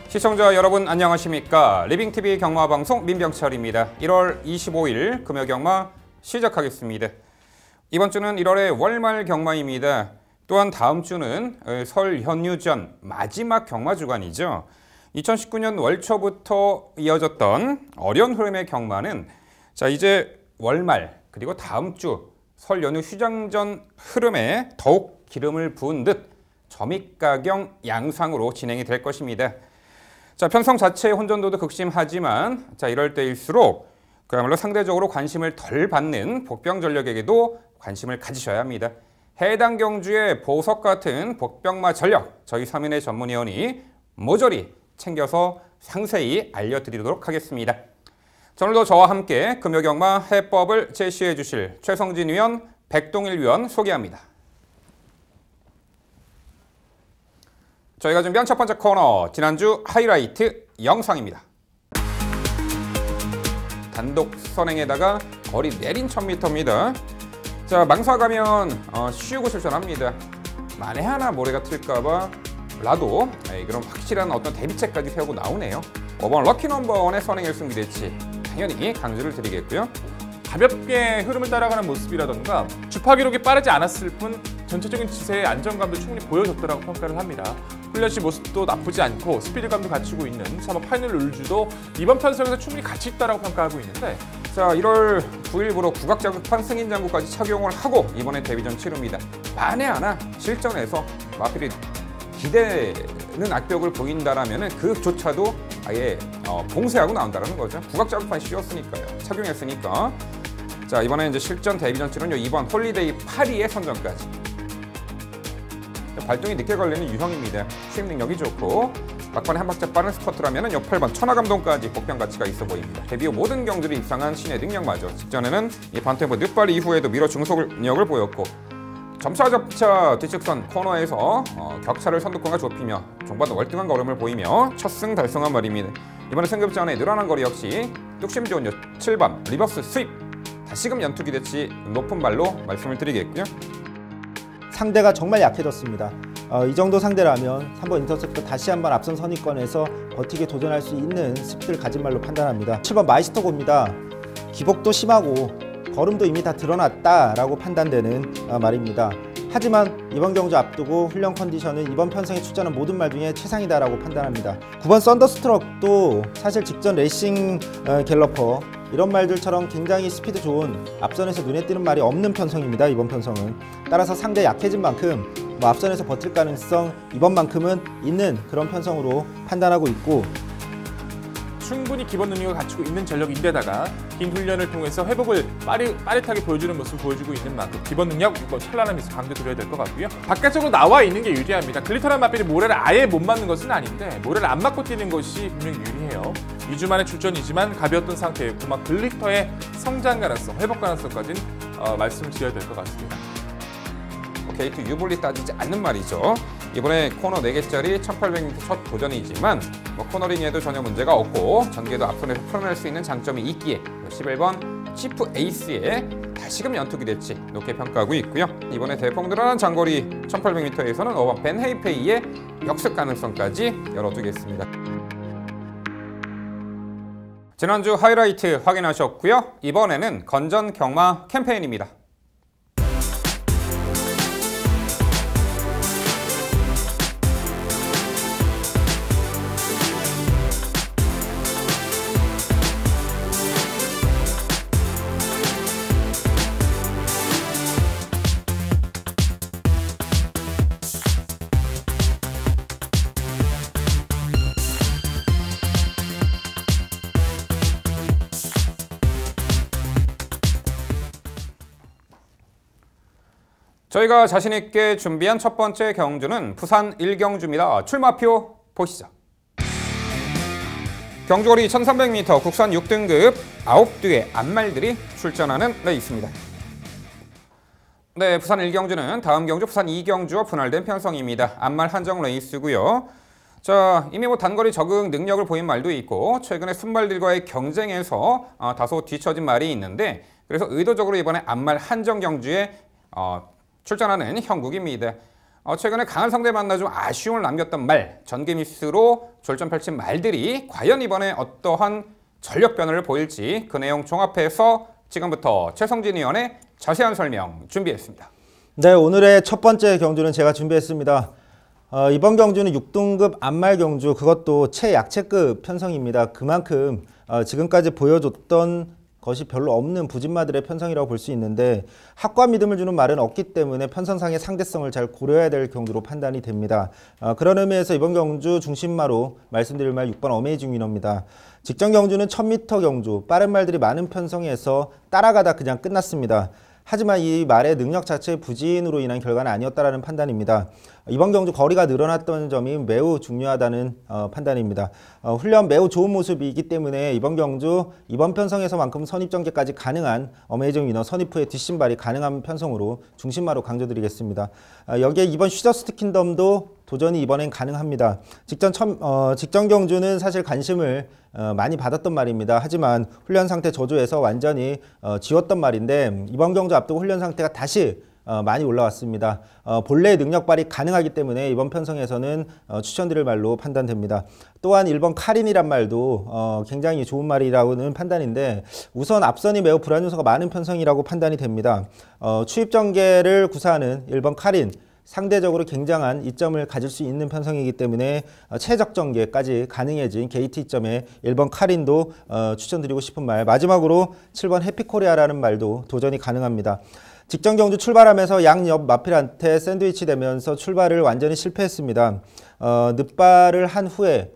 시청자 여러분 안녕하십니까? 리빙TV 경마방송 민병철입니다. 1월 25일 금요경마 시작하겠습니다. 이번 주는 1월의 월말 경마입니다. 또한 다음 주는 설 연휴 전 마지막 경마 주간이죠. 2019년 월초부터 이어졌던 어려운 흐름의 경마는 이제 월말 그리고 다음 주 설 연휴 휴장 전 흐름에 더욱 기름을 부은 듯 점입가경 양상으로 진행이 될 것입니다. 편성 자체의 혼전도도 극심하지만 이럴 때일수록 그야말로 상대적으로 관심을 덜 받는 복병 전력에게도 관심을 가지셔야 합니다. 해당 경주의 보석 같은 복병마 전력 저희 3인의 전문위원이 모조리 챙겨서 상세히 알려드리도록 하겠습니다. 오늘도 저와 함께 금요경마 해법을 제시해 주실 최성진 위원, 백동일 위원 소개합니다. 저희가 준비한 첫 번째 코너, 지난주 하이라이트 영상입니다. 단독 선행에다가 거리 내린 1000m입니다. 망사가면 쉬우고 출전합니다. 만에 하나 모래가 튈까봐 라도 그럼 확실한 어떤 대비책까지 세우고 나오네요. 5번 럭키 넘버 1의 선행 1승 기대치 당연히 강조를 드리겠고요. 가볍게 흐름을 따라가는 모습이라던가 주파 기록이 빠르지 않았을 뿐 전체적인 지세의 안정감도 충분히 보여줬다고 평가를 합니다. 플래시 모습도 나쁘지 않고 스피드감도 갖추고 있는 3번 파이널 룰주도 이번 편성에서 충분히 가치 있다고 평가하고 있는데 1월 9일부로 국악자극판 승인장구까지 착용을 하고 이번에 데뷔전 치릅니다. 만에 하나 실전에서 마필이 기대는 악벽을 보인다라면 그조차도 아예 봉쇄하고 나온다는 거죠. 국악자극판 씌웠으니까요. 착용했으니까. 이번에 이제 실전 데뷔전 치르는 2번 홀리데이 8위의 선전까지. 발동이 늦게 걸리는 유형입니다. 수입 능력이 좋고 막판에 한 박자 빠른 스쿼트라면 8번 천하감동까지 복병 가치가 있어 보입니다. 데뷔 후 모든 경주를 입상한 신의 능력마저 직전에는 이 반템포 늦발 이후에도 미러 중속력을 보였고 점차 뒤측선 코너에서 격차를 선두권과 좁히며 종반도 월등한 걸음을 보이며 첫 승 달성한 말입니다. 이번에 승급 전에 늘어난 거리 역시 뚝심 좋은 7번 리버스 스윕 다시금 연투 기대치 높은 발로 말씀을 드리겠고요. 상대가 정말 약해졌습니다. 이 정도 상대라면 3번 인터셉터 다시 한번 앞선 선입권에서 버티게 도전할 수 있는 습기를 가진 말로 판단합니다. 7번 마이스터고입니다. 기복도 심하고 걸음도 이미 다 드러났다라고 판단되는 말입니다. 하지만 이번 경주 앞두고 훈련 컨디션은 이번 편성에 출전한 모든 말 중에 최상이다라고 판단합니다. 9번 썬더스트럭도 사실 직전 레이싱 갤러퍼 이런 말들처럼 굉장히 스피드 좋은 앞선에서 눈에 띄는 말이 없는 편성입니다. 이번 편성은. 따라서 상대 약해진 만큼 앞선에서 버틸 가능성 이번만큼은 있는 그런 편성으로 판단하고 있고 충분히 기본 능력을 갖추고 있는 전력인데다가 긴 훈련을 통해서 회복을 빠릿하게 보여주는 모습을 보여주고 있는 만큼 기본 능력, 찬란함이 있어 강조드려야 될 것 같고요. 바깥쪽으로 나와 있는 게 유리합니다. 글리터란 마필이 모래를 아예 못 맞는 것은 아닌데 모래를 안 맞고 뛰는 것이 분명히 유리해요. 2주 만에 출전이지만 가벼웠던 상태였고 글리터의 성장 가능성, 회복 가능성까지는 말씀을 드려야 될 것 같습니다. 게이트 유불리 따지지 않는 말이죠. 이번에 코너 4개짜리 1800m 첫 도전이지만 코너링에도 전혀 문제가 없고 전개도 앞선에서 풀어낼 수 있는 장점이 있기에 11번 치프 에이스의 다시금 연투 기대치 높게 평가하고 있고요. 이번에 대폭 늘어난 장거리 1800m에서는 5번 벤 헤이페이의 역습 가능성까지 열어두겠습니다. 지난주 하이라이트 확인하셨고요. 이번에는 건전 경마 캠페인입니다. 저희가 자신있게 준비한 첫 번째 경주는 부산 1경주입니다. 출마표 보시죠. 경주거리 1300m 국산 6등급 9뒤의 앞말들이 출전하는 레이스입니다. 네, 부산 1경주는 다음 경주 부산 2경주와 분할된 편성입니다. 앞말 한정 레이스고요. 이미 단거리 적응 능력을 보인 말도 있고 최근에 순발들과의 경쟁에서 다소 뒤처진 말이 있는데 그래서 의도적으로 이번에 앞말 한정 경주에 출전하는 형국입니다. 최근에 강한 상대 만나 좀 아쉬움을 남겼던 말, 전개 미스로 졸전 펼친 말들이 과연 이번에 어떠한 전력 변화를 보일지 그 내용 종합해서 지금부터 최성진 위원의 자세한 설명 준비했습니다. 네, 오늘의 첫 번째 경주는 제가 준비했습니다. 이번 경주는 6등급 안말 경주, 그것도 최약체급 편성입니다. 그만큼 지금까지 보여줬던 것이 별로 없는 부진마들의 편성이라고 볼 수 있는데 확고한 믿음을 주는 말은 없기 때문에 편성상의 상대성을 잘 고려해야 될 경주로 판단이 됩니다. 그런 의미에서 이번 경주 중심마로 말씀드릴 말 6번 어메이징 위너입니다. 직전 경주는 1000m 경주, 빠른 말들이 많은 편성에서 따라가다 그냥 끝났습니다. 하지만 이 말의 능력 자체의 부진으로 인한 결과는 아니었다라는 판단입니다. 이번 경주 거리가 늘어났던 점이 매우 중요하다는 판단입니다. 훈련 매우 좋은 모습이기 때문에 이번 경주 이번 편성에서만큼 선입전개까지 가능한 어메이징 위너 선입 후의 뒷신발이 가능한 편성으로 중심마로 강조드리겠습니다. 여기에 이번 쉬저스트 킹덤도 도전이 이번엔 가능합니다. 직전 경주는 사실 관심을 많이 받았던 말입니다. 하지만 훈련 상태 저조에서 완전히 지웠던 말인데 이번 경주 앞두고 훈련 상태가 다시 많이 올라왔습니다. 본래의 능력 발휘 가능하기 때문에 이번 편성에서는 추천드릴 말로 판단됩니다. 또한 1번 카린이란 말도 굉장히 좋은 말이라고는 판단인데 우선 앞선이 매우 불안 요소가 많은 편성이라고 판단이 됩니다. 추입 전개를 구사하는 1번 카린, 상대적으로 굉장한 이점을 가질 수 있는 편성이기 때문에 최적 전개까지 가능해진 게이트 이점에 1번 카린도 추천드리고 싶은 말. 마지막으로 7번 해피코리아라는 말도 도전이 가능합니다. 직전 경주 출발하면서 양옆 마필한테 샌드위치 되면서 출발을 완전히 실패했습니다. 늦발을 한 후에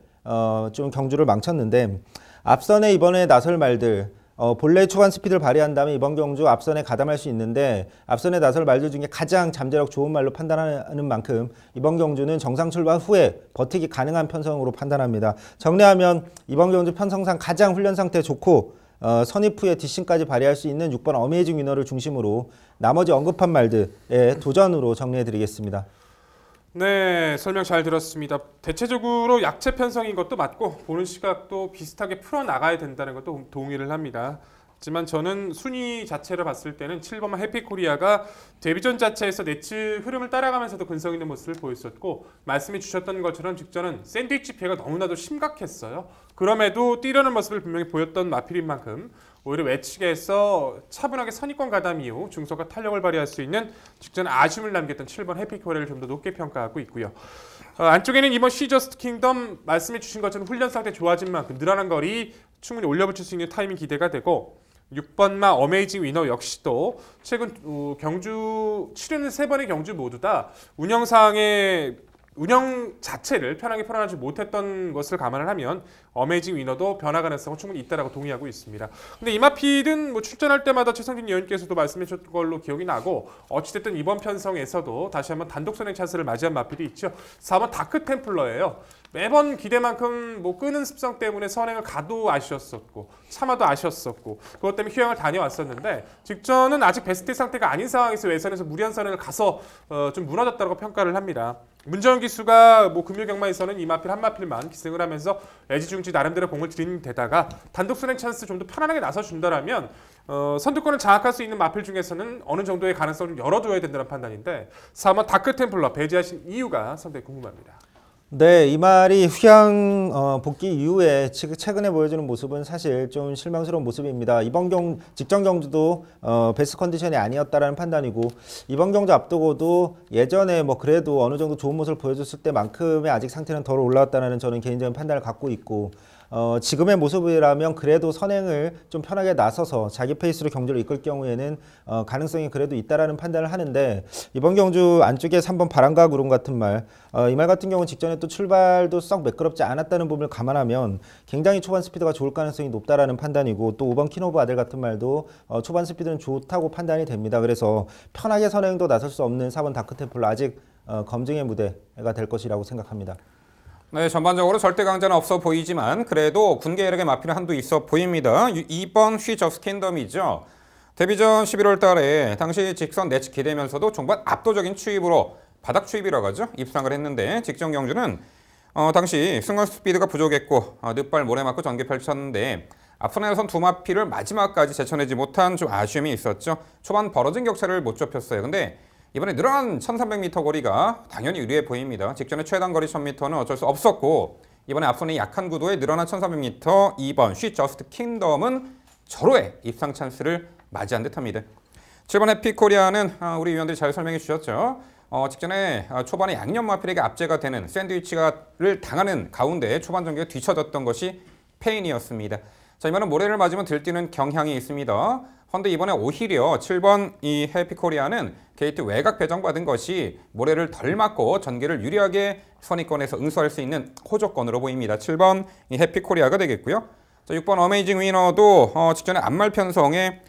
좀 경주를 망쳤는데 앞선에 이번에 나설 말들 본래의 초반 스피드를 발휘한다면 이번 경주 앞선에 가담할 수 있는데 앞선에 나설 말들 중에 가장 잠재력 좋은 말로 판단하는 만큼 이번 경주는 정상 출발 후에 버티기 가능한 편성으로 판단합니다. 정리하면 이번 경주 편성상 가장 훈련 상태 좋고 선입 후에 뒷심까지 발휘할 수 있는 6번 어메이징 위너를 중심으로 나머지 언급한 말들의 도전으로 정리해드리겠습니다. 네, 설명 잘 들었습니다. 대체적으로 약체 편성인 것도 맞고 보는 시각도 비슷하게 풀어나가야 된다는 것도 동의를 합니다. 하지만 저는 순위 자체를 봤을 때는 7번 해피코리아가 데뷔전 자체에서 네츠 흐름을 따라가면서도 근성 있는 모습을 보였었고 말씀해 주셨던 것처럼 직전은 샌드위치 피해가 너무나도 심각했어요. 그럼에도 뛰려는 모습을 분명히 보였던 마필인 만큼 오히려 외측에서 차분하게 선입권 가담 이후 중속과 탄력을 발휘할 수 있는 직전 아쉬움을 남겼던 7번 해피코리아를 좀 더 높게 평가하고 있고요. 안쪽에는 이번 쉬저스트 킹덤 말씀해 주신 것처럼 훈련 상태 좋아진 만큼 늘어난 거리 충분히 올려붙일 수 있는 타이밍 기대가 되고 6번마 어메이징 위너 역시도 최근 경주 치르는 3번의 경주 모두 다 운영 자체를 편하게 풀어나지 못했던 것을 감안을 하면 어메이징 위너도 변화 가능성은 충분히 있다라고 동의하고 있습니다. 근데 이마필은 출전할 때마다 최성진 위원께서도 말씀해 주셨던 걸로 기억이 나고 어찌됐든 이번 편성에서도 다시 한번 단독 선행 찬스를 맞이한 마필이 있죠. 4번 다크 템플러예요. 매번 기대만큼 끄는 습성 때문에 선행을 가도 아쉬웠었고 참아도 아쉬웠었고 그것 때문에 휴양을 다녀왔었는데 직전은 아직 베스트 상태가 아닌 상황에서 외선에서 무리한 선행을 가서 좀 무너졌다고 평가를 합니다. 문정훈 기수가 금요경마에서는 이마필 한마필만 기승을 하면서 애지중지 나름대로 공을 들인 데다가 단독 선행 찬스 좀 더 편안하게 나서준다라면 선두권을 장악할 수 있는 마필 중에서는 어느 정도의 가능성을 열어둬야 된다는 판단인데 4번 다크 템플러 배제하신 이유가 상당히 궁금합니다. 네, 이 말이 휴양 복귀 이후에 최근에 보여주는 모습은 사실 좀 실망스러운 모습입니다. 직전 경주도 베스트 컨디션이 아니었다라는 판단이고 이번 경주 앞두고도 예전에 그래도 어느 정도 좋은 모습을 보여줬을 때만큼의 아직 상태는 덜 올라왔다는 저는 개인적인 판단을 갖고 있고 지금의 모습이라면 그래도 선행을 좀 편하게 나서서 자기 페이스로 경주를 이끌 경우에는 가능성이 그래도 있다라는 판단을 하는데 이번 경주 안쪽에 3번 바람과 구름 같은 말, 이 말 같은 경우는 직전에 또 출발도 썩 매끄럽지 않았다는 부분을 감안하면 굉장히 초반 스피드가 좋을 가능성이 높다라는 판단이고 또 5번 킹오브 아델 같은 말도 초반 스피드는 좋다고 판단이 됩니다. 그래서 편하게 선행도 나설 수 없는 4번 다크템플러 아직 검증의 무대가 될 것이라고 생각합니다. 네, 전반적으로 절대 강자는 없어 보이지만 그래도 군계력의 마필은 한두 있어 보입니다. 2번 쉬저스 킹덤이죠. 데뷔전 11월 달에 당시 직선 내측 기대면서도 종반 압도적인 추입으로 바닥 추입이라고 하죠. 입상을 했는데 직전 경주는 당시 승강 스피드가 부족했고 늦발 모래 맞고 전개 펼쳤는데 앞선에 선 두 마필을 마지막까지 제쳐내지 못한 좀 아쉬움이 있었죠. 초반 벌어진 격차를 못 좁혔어요. 근데 이번에 늘어난 1300m 거리가 당연히 유리해 보입니다. 직전에 최단 거리 1000m는 어쩔 수 없었고 이번에 앞선의 약한 구도에 늘어난 1300m 2번 쉬 저스트 킹덤은 절호의 입상 찬스를 맞이한 듯합니다. 7번 해피코리아는 우리 위원들이 잘 설명해 주셨죠. 직전에 초반에 양념 마필에게 압제가 되는 샌드위치를 당하는 가운데 초반 전개가 뒤쳐졌던 것이 페인이었습니다. 자, 이번엔 모래를 맞으면 들뛰는 경향이 있습니다. 그런데 이번에 오히려 7번 이 해피코리아는 게이트 외곽 배정받은 것이 모래를 덜 맞고 전개를 유리하게 선입권에서 응수할 수 있는 호조건으로 보입니다. 7번 이 해피코리아가 되겠고요. 자, 6번 어메이징 위너도 직전에 앞말 편성에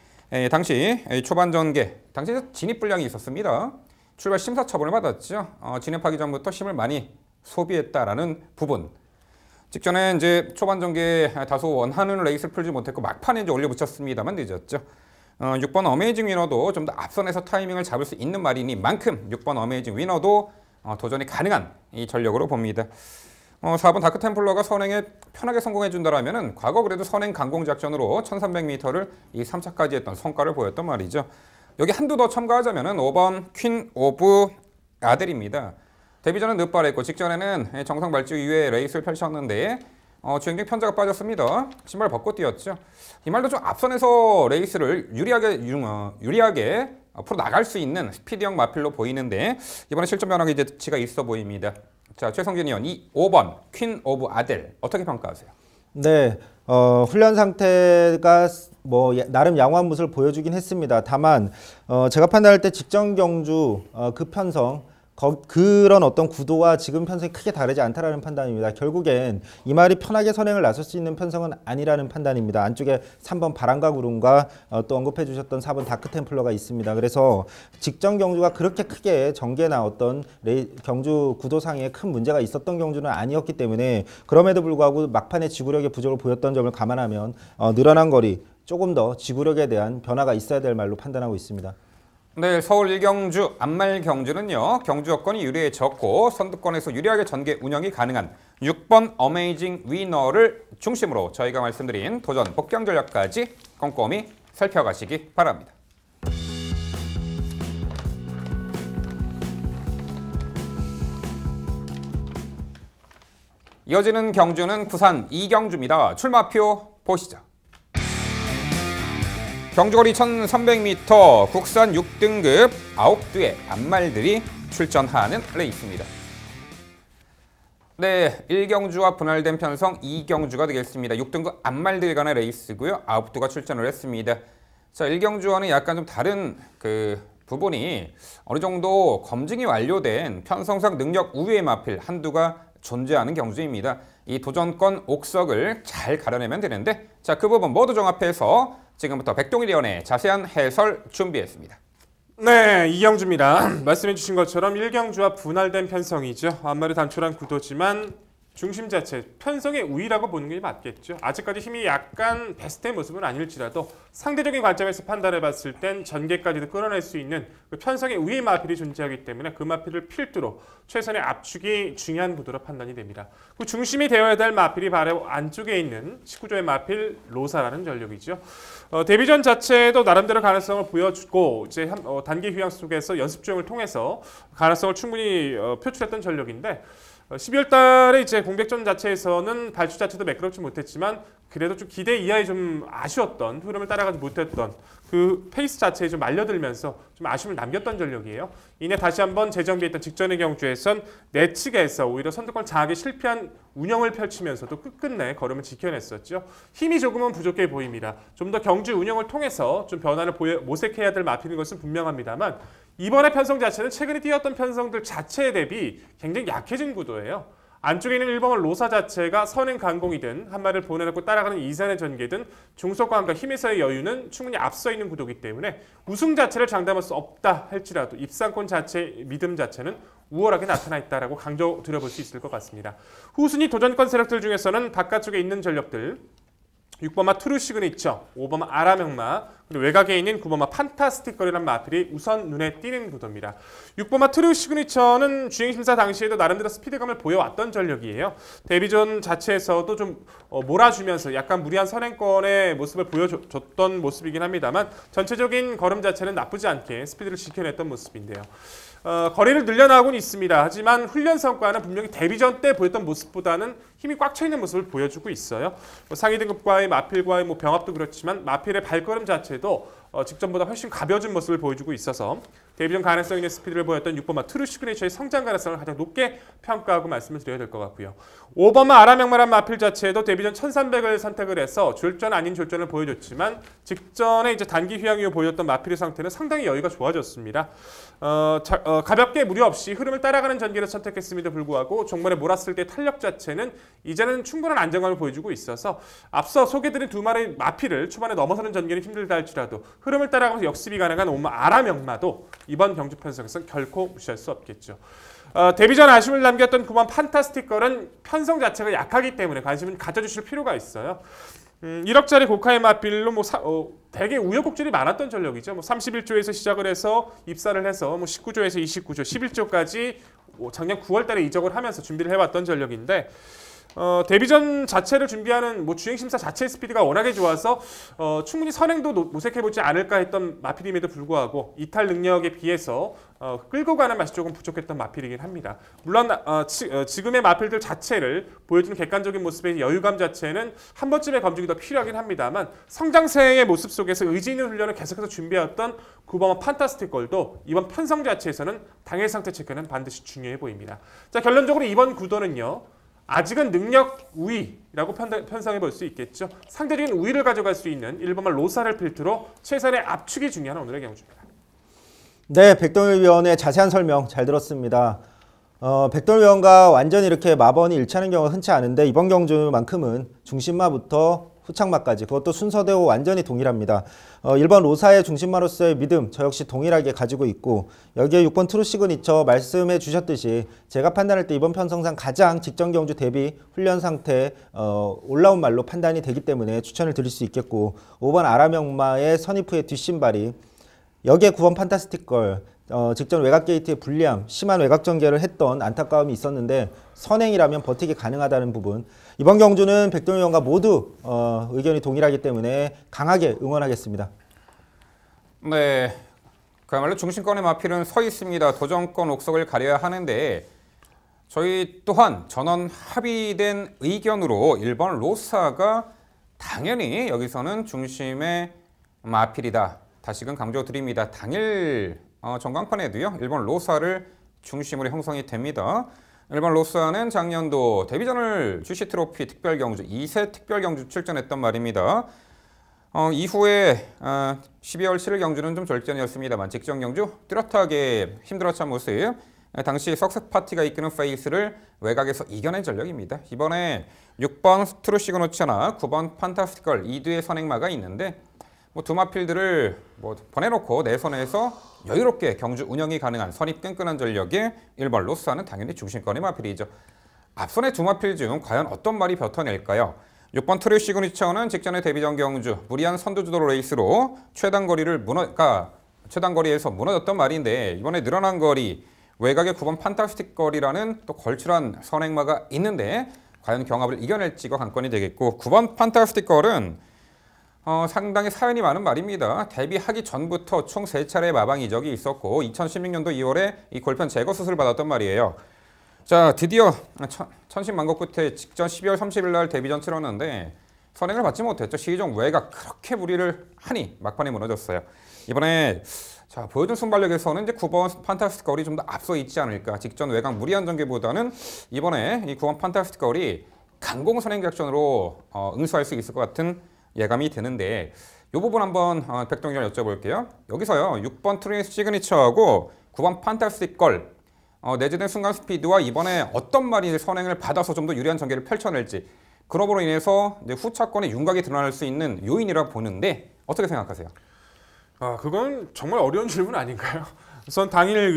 당시 초반 전개, 당시 진입 불량이 있었습니다. 출발 심사 처분을 받았죠. 진입하기 전부터 힘을 많이 소비했다라는 부분. 직전에 이제 초반 전개에 다소 원하는 레이스를 풀지 못했고 막판에 이제 올려붙였습니다만 늦었죠. 6번 어메이징 위너도 좀 더 앞선에서 타이밍을 잡을 수 있는 말이니만큼 6번 어메이징 위너도 도전이 가능한 이 전력으로 봅니다. 4번 다크템플러가 선행에 편하게 성공해 준다라면은 과거 그래도 선행 강공 작전으로 1300m를 이 3차까지 했던 성과를 보였던 말이죠. 여기 한두 더 첨가하자면은 5번 퀸 오브 아델입니다. 데뷔전은 늦발했고 직전에는 정상 발주 이후에 레이스를 펼쳤는데 주행중 편자가 빠졌습니다. 신발 벗고 뛰었죠. 이 말도 좀 앞선에서 레이스를 유리하게 앞으로 나갈 수 있는 스피디형 마필로 보이는데 이번에 실전 변화가 예치가 있어 보입니다. 자, 최성균 의원 5번 퀸 오브 아델 어떻게 평가하세요? 네, 훈련 상태가 뭐 나름 양호한 모습을 보여주긴 했습니다. 다만 제가 판단할 때 직전 경주 그 편성 그런 어떤 구도와 지금 편성이 크게 다르지 않다라는 판단입니다. 결국엔 이 말이 편하게 선행을 나설 수 있는 편성은 아니라는 판단입니다. 안쪽에 3번 바람과 구름과 또 언급해 주셨던 4번 다크템플러가 있습니다. 그래서 직전 경주가 그렇게 크게 전개나 어떤 경주 구도상에 큰 문제가 있었던 경주는 아니었기 때문에 그럼에도 불구하고 막판에 지구력의 부족을 보였던 점을 감안하면 늘어난 거리 조금 더 지구력에 대한 변화가 있어야 될 말로 판단하고 있습니다. 네, 서울 1경주 앞말 경주는요. 경주 여건이 유리해졌고 선두권에서 유리하게 전개 운영이 가능한 6번 어메이징 위너를 중심으로 저희가 말씀드린 도전 복경 전략까지 꼼꼼히 살펴가시기 바랍니다. 이어지는 경주는 부산 2경주입니다. 출마표 보시죠. 경주거리 1300m 국산 6등급 9두의 앞말들이 출전하는 레이스입니다. 네, 1경주와 분할된 편성 2경주가 되겠습니다. 6등급 앞말들 간의 레이스고요. 9두가 출전을 했습니다. 자, 1경주와는 약간 좀 다른 부분이 어느 정도 검증이 완료된 편성상 능력 우위의 마필 한두가 존재하는 경주입니다. 이 도전권 옥석을 잘 가려내면 되는데 자, 그 부분 모두 종합해서 지금부터 백동일 위원의 자세한 해설 준비했습니다. 네, 이경주입니다. 말씀해 주신 것처럼 1경주와 분할된 편성이죠. 앞말이 단촐한 구도지만 중심 자체, 편성의 우위라고 보는 게 맞겠죠. 아직까지 힘이 약간 베스트의 모습은 아닐지라도 상대적인 관점에서 판단해 봤을 땐 전개까지도 끌어낼 수 있는 그 편성의 우위 마필이 존재하기 때문에 그 마필을 필두로 최선의 압축이 중요한 구도로 판단이 됩니다. 그 중심이 되어야 될 마필이 바로 안쪽에 있는 19조의 마필 로사라는 전력이죠. 데뷔전 자체도 나름대로 가능성을 보여주고 이제 단기 휴양 속에서 연습 주행을 통해서 가능성을 충분히 표출했던 전력인데 12월 달에 이제 공백전 자체에서는 발주 자체도 매끄럽지 못했지만 그래도 좀 기대 이하에 좀 아쉬웠던 흐름을 따라가지 못했던 그 페이스 자체에 좀 말려들면서 좀 아쉬움을 남겼던 전력이에요. 이내 다시 한번 재정비했던 직전의 경주에선 내측에서 오히려 선두권 장악에 실패한 운영을 펼치면서도 끝끝내 걸음을 지켜냈었죠. 힘이 조금은 부족해 보입니다. 좀 더 경주 운영을 통해서 좀 변화를 모색해야 될 마필인 것은 분명합니다만 이번의 편성 자체는 최근에 뛰었던 편성들 자체에 대비 굉장히 약해진 구도예요. 안쪽에 있는 1번 로사 자체가 선행 강공이든 한 마리를 보내놓고 따라가는 이산의 전개든 중속감과 힘에서의 여유는 충분히 앞서 있는 구도이기 때문에 우승 자체를 장담할 수 없다 할지라도 입상권 자체의 믿음 자체는 우월하게 나타나 있다라고 강조 드려볼 수 있을 것 같습니다. 후순위 도전권 세력들 중에서는 바깥쪽에 있는 전력들 6번마 트루 시그니처, 5번마 아라명마, 그리고 외곽에 있는 9번마 판타스틱걸이라는 마필이 우선 눈에 띄는 구도입니다. 6번마 트루 시그니처는 주행심사 당시에도 나름대로 스피드감을 보여왔던 전력이에요. 데뷔전 자체에서도 좀 몰아주면서 약간 무리한 선행권의 모습을 보여줬던 모습이긴 합니다만 전체적인 걸음 자체는 나쁘지 않게 스피드를 지켜냈던 모습인데요. 거리를 늘려나가고는 있습니다. 하지만 훈련 성과는 분명히 데뷔전 때 보였던 모습보다는 힘이 꽉 차 있는 모습을 보여주고 있어요. 상위 등급과의 마필과의 병합도 그렇지만 마필의 발걸음 자체도 직전보다 훨씬 가벼워진 모습을 보여주고 있어서 데뷔전 가능성 있는 스피드를 보였던 6번마 트루 시그니처의 성장 가능성을 가장 높게 평가하고 말씀을 드려야 될 것 같고요. 5번마 아라명마란 마필 자체도 데뷔전 1300을 선택을 해서 졸전 아닌 졸전을 보여줬지만 직전에 이제 단기 휴양 이후 보여줬던 마필의 상태는 상당히 여유가 좋아졌습니다. 가볍게 무리 없이 흐름을 따라가는 전개를 선택했음에도 불구하고 종말에 몰았을 때 탄력 자체는 이제는 충분한 안정감을 보여주고 있어서 앞서 소개드린 두 마리의 마필을 초반에 넘어서는 전개는 힘들다 할지라도 흐름을 따라가면서 역습이 가능한 5번마 아라명마도 이번 경주 편성에서 결코 무시할 수 없겠죠. 데뷔전 아쉬움을 남겼던 9번 판타스틱걸은 편성 자체가 약하기 때문에 관심을 가져주실 필요가 있어요. 1억짜리 고가의 마필로 되게 우여곡절이 많았던 전력이죠. 31조에서 시작을 해서 입사를 해서 19조에서 29조, 11조까지 작년 9월달에 이적을 하면서 준비를 해왔던 전력인데 데뷔전 자체를 준비하는 주행심사 자체의 스피드가 워낙에 좋아서 충분히 선행도 모색해보지 않을까 했던 마필임에도 불구하고 이탈 능력에 비해서 끌고 가는 맛이 조금 부족했던 마필이긴 합니다. 물론 지금의 마필들 자체를 보여주는 객관적인 모습의 여유감 자체는 한 번쯤의 검증이 더 필요하긴 합니다만 성장세의 모습 속에서 의지 있는 훈련을 계속해서 준비해왔던 9번마 판타스틱걸도 이번 편성 자체에서는 당일 상태 체크는 반드시 중요해 보입니다. 자, 결론적으로 이번 구도는요. 아직은 능력 우위라고 편성해 볼 수 있겠죠. 상대적인 우위를 가져갈 수 있는 1번마 로사를 필두로 최선의 압축이 중요한 오늘의 경주입니다. 네, 백동일 위원의 자세한 설명 잘 들었습니다. 백동일 위원과 완전히 이렇게 마번이 일치하는 경우가 흔치 않은데 이번 경주만큼은 중심마부터 후착마까지 그것도 순서대로 완전히 동일합니다. 1번 로사의 중심마로서의 믿음 저 역시 동일하게 가지고 있고 여기에 6번 트루 시그니처 말씀해 주셨듯이 제가 판단할 때 이번 편성상 가장 직전 경주 대비 훈련 상태 올라온 말로 판단이 되기 때문에 추천을 드릴 수 있겠고 5번 아라명마의 선입후의 뒷신발이 여기에 9번 판타스틱걸 직전 외곽 게이트의 불리함, 심한 외곽 전개를 했던 안타까움이 있었는데 선행이라면 버티기 가능하다는 부분 이번 경주는 백동일 위원과 모두 의견이 동일하기 때문에 강하게 응원하겠습니다. 네, 그야말로 중심권의 마필은 서 있습니다. 도전권 옥석을 가려야 하는데 저희 또한 전원 합의된 의견으로 1번 로사가 당연히 여기서는 중심의 마필이다. 다시금 강조드립니다. 당일 전광판에도요. 1번 로사를 중심으로 형성이 됩니다. 1번 로사는 작년도 데뷔전을 GC 트로피 특별경주 2세 특별경주 출전했던 말입니다. 이후에 12월 7일 경주는 좀 절전이었습니다만 직전 경주 뚜렷하게 힘들어찬 모습 당시 석색 파티가 이끄는 페이스를 외곽에서 이겨낸 전력입니다. 이번에 6번 트루 시그니처나 9번 판타스틱걸 2두의 선행마가 있는데 두 마필들을 보내놓고 내선에서 여유롭게 경주 운영이 가능한 선입 끈끈한 전력의 1번 로사는 당연히 중심권의 마필이죠. 앞선의 두 마필 중 과연 어떤 말이 뱉어낼까요? 6번 트루 시그니처는 직전의 데뷔전 경주 무리한 선두주도 레이스로 최단 거리에서 무너졌던 말인데 이번에 늘어난 거리 외곽의 9번 판타스틱 거리라는 또 걸출한 선행마가 있는데 과연 경합을 이겨낼지가 관건이 되겠고 9번 판타스틱 걸은 상당히 사연이 많은 말입니다. 데뷔하기 전부터 총 3차례 마방 이적이 있었고 2016년도 2월에 이 골편 제거 수술을 받았던 말이에요. 자, 드디어 천신만고 끝에 직전 12월 30일 날 데뷔전 치렀는데 선행을 받지 못했죠. 시종 외곽 그렇게 무리를 하니 막판에 무너졌어요. 이번에 보여준 순발력에서는 이제 9번 판타스틱 걸이 좀 더 앞서 있지 않을까. 직전 외곽 무리한 전개보다는 이번에 이 9번 판타스틱 걸이 강공 선행 작전으로 응수할 수 있을 것 같은 예감이 드는데 이 부분 한번 백동일을 여쭤볼게요. 여기서요 6번 트루 시그니처하고 9번 판타스틱 걸 내재된 순간 스피드와 이번에 어떤 말이 선행을 받아서 좀 더 유리한 전개를 펼쳐낼지 그럼으로 인해서 이제 후차권의 윤곽이 드러날 수 있는 요인이라 보는데 어떻게 생각하세요? 그건 정말 어려운 질문 아닌가요? 우선 당일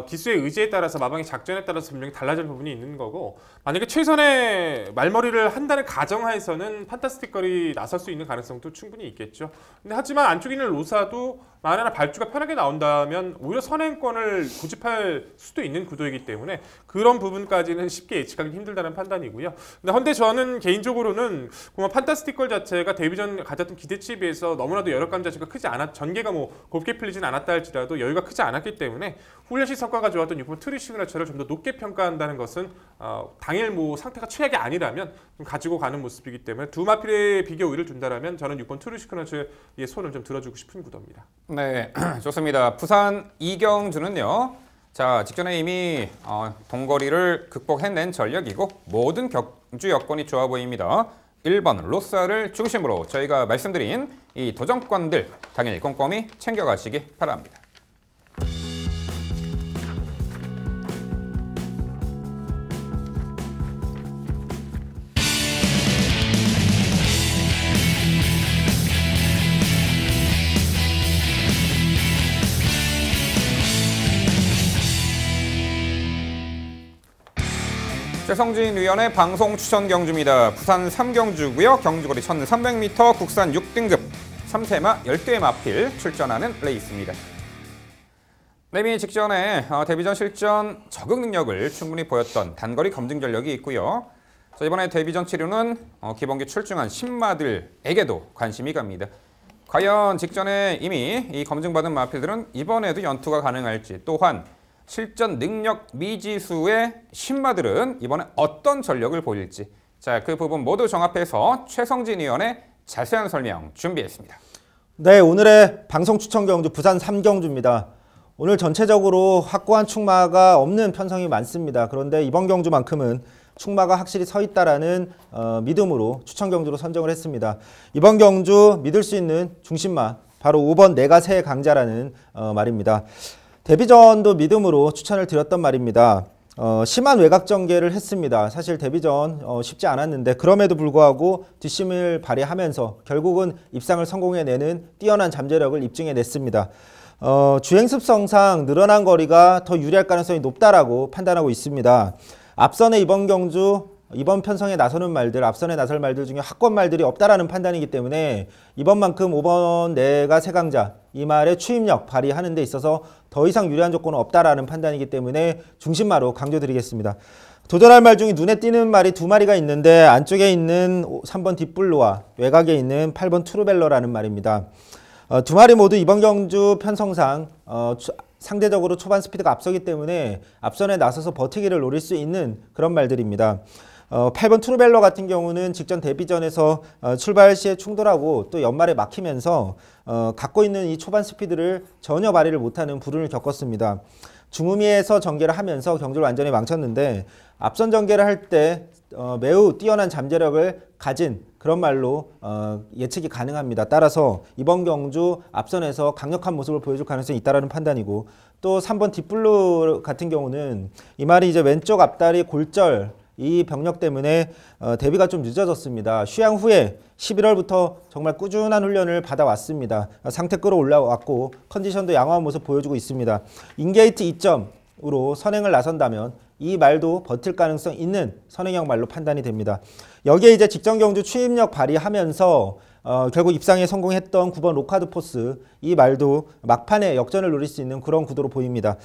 기수의 의지에 따라서 마방의 작전에 따라서 분명히 달라질 부분이 있는 거고, 만약에 최선의 말머리를 한다는 가정하에서는 판타스틱걸이 나설 수 있는 가능성도 충분히 있겠죠. 근데 하지만 안쪽에 있는 로사도 만약 발주가 편하게 나온다면 오히려 선행권을 고집할 수도 있는 구도이기 때문에 그런 부분까지는 쉽게 예측하기 힘들다는 판단이고요. 근데 헌데 저는 개인적으로는 판타스틱걸 자체가 데뷔전 가졌던 기대치에 비해서 너무나도 여력감 자체가 크지 않았, 전개가 곱게 풀리진 않았다 할지라도 여유가 크지 않았기 때문에 훈련시 성과가 좋았던 6번 트리 시그너처를 좀 더 높게 평가한다는 것은 당일 상태가 최악이 아니라면 좀 가지고 가는 모습이기 때문에 두 마필의 비교 우위를 둔다라면 저는 6번 트리 시그너의 손을 좀 들어주고 싶은 구도입니다. 네, 좋습니다. 부산 이경주는요. 자, 직전에 이미 동거리를 극복해낸 전력이고 모든 격주 여건이 좋아 보입니다. 1번 로사를 중심으로 저희가 말씀드린 이 도전권들 당일 꼼꼼히 챙겨가시기 바랍니다. 최성진 위원의 방송 추천 경주입니다. 부산 3경주고요. 경주거리 1300m, 국산 6등급 3세마 10개의 마필 출전하는 레이스입니다. 레미 직전에 데뷔전 실전 적응 능력을 충분히 보였던 단거리 검증 전력이 있고요. 자, 이번에 데뷔전 치료는 기본기 출중한 신마들에게도 관심이 갑니다. 과연 직전에 이미 이 검증받은 마필들은 이번에도 연투가 가능할지, 또한 실전 능력 미지수의 신마들은 이번에 어떤 전력을 보일지, 자, 그 부분 모두 종합해서 최성진 위원의 자세한 설명 준비했습니다. 네, 오늘의 방송 추천 경주 부산 3경주입니다. 오늘 전체적으로 확고한 충마가 없는 편성이 많습니다. 그런데 이번 경주만큼은 충마가 확실히 서 있다라는 믿음으로 추천 경주로 선정을 했습니다. 이번 경주 믿을 수 있는 중심마 바로 5번 내가 새 강자라는 말입니다. 데뷔전도 믿음으로 추천을 드렸던 말입니다. 심한 외곽 전개를 했습니다. 사실 데뷔전 쉽지 않았는데 그럼에도 불구하고 뒷심을 발휘하면서 결국은 입상을 성공해내는 뛰어난 잠재력을 입증해냈습니다. 주행습성상 늘어난 거리가 더 유리할 가능성이 높다라고 판단하고 있습니다. 앞선의 이번 경주, 이번 편성에 나서는 말들, 앞선에 나설 말들 중에 확권 말들이 없다라는 판단이기 때문에 이번만큼 5번 내가 새 강자, 이 말의 추임력 발휘하는 데 있어서 더 이상 유리한 조건은 없다라는 판단이기 때문에 중심마로 강조드리겠습니다. 도전할 말 중에 눈에 띄는 말이 두 마리가 있는데 안쪽에 있는 3번 딥블루와 외곽에 있는 8번 투르벨러라는 말입니다. 두 마리 모두 이번 경주 편성상 상대적으로 초반 스피드가 앞서기 때문에 앞선에 나서서 버티기를 노릴 수 있는 그런 말들입니다. 8번 투르벨러 같은 경우는 직전 데뷔전에서 출발 시에 충돌하고 또 연말에 막히면서 갖고 있는 이 초반 스피드를 전혀 발휘를 못하는 불운을 겪었습니다. 중후미에서 전개를 하면서 경주를 완전히 망쳤는데 앞선 전개를 할 때 매우 뛰어난 잠재력을 가진 그런 말로 예측이 가능합니다. 따라서 이번 경주 앞선에서 강력한 모습을 보여줄 가능성이 있다는 판단이고, 또 3번 딥블루 같은 경우는 이 말이 이제 왼쪽 앞다리 골절 이 병력 때문에 데뷔가 좀 늦어졌습니다. 휴양 후에 11월부터 정말 꾸준한 훈련을 받아왔습니다. 상태 끌어올라왔고 컨디션도 양호한 모습 보여주고 있습니다. 인게이트 2점으로 선행을 나선다면 이 말도 버틸 가능성 있는 선행형 말로 판단이 됩니다. 여기에 이제 직전 경주 추임력 발휘하면서 결국 입상에 성공했던 9번 로카드 포스, 이 말도 막판에 역전을 노릴 수 있는 그런 구도로 보입니다.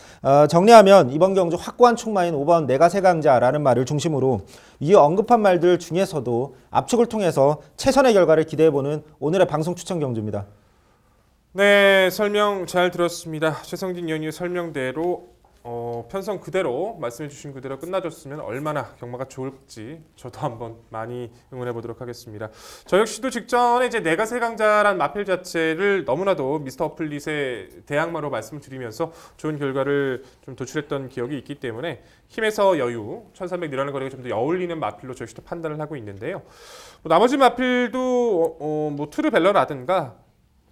정리하면 이번 경주 확고한 충마인 5번 내가 새 강자라는 말을 중심으로 이 언급한 말들 중에서도 압축을 통해서 최선의 결과를 기대해보는 오늘의 방송 추천 경주입니다. 네, 설명 잘 들었습니다. 최성진 위원의 설명대로 편성 그대로 말씀해 주신 그대로 끝나줬으면 얼마나 경마가 좋을지 저도 한번 많이 응원해 보도록 하겠습니다. 저 역시도 직전에 이제 내가 새 강자란 마필 자체를 너무나도 미스터 어플릿의 대항마로 말씀을 드리면서 좋은 결과를 좀 도출했던 기억이 있기 때문에 힘에서 여유, 1300 늘어나는 거리가 좀 더 어울리는 마필로 저 역시도 판단을 하고 있는데요. 나머지 마필도 투르벨러라든가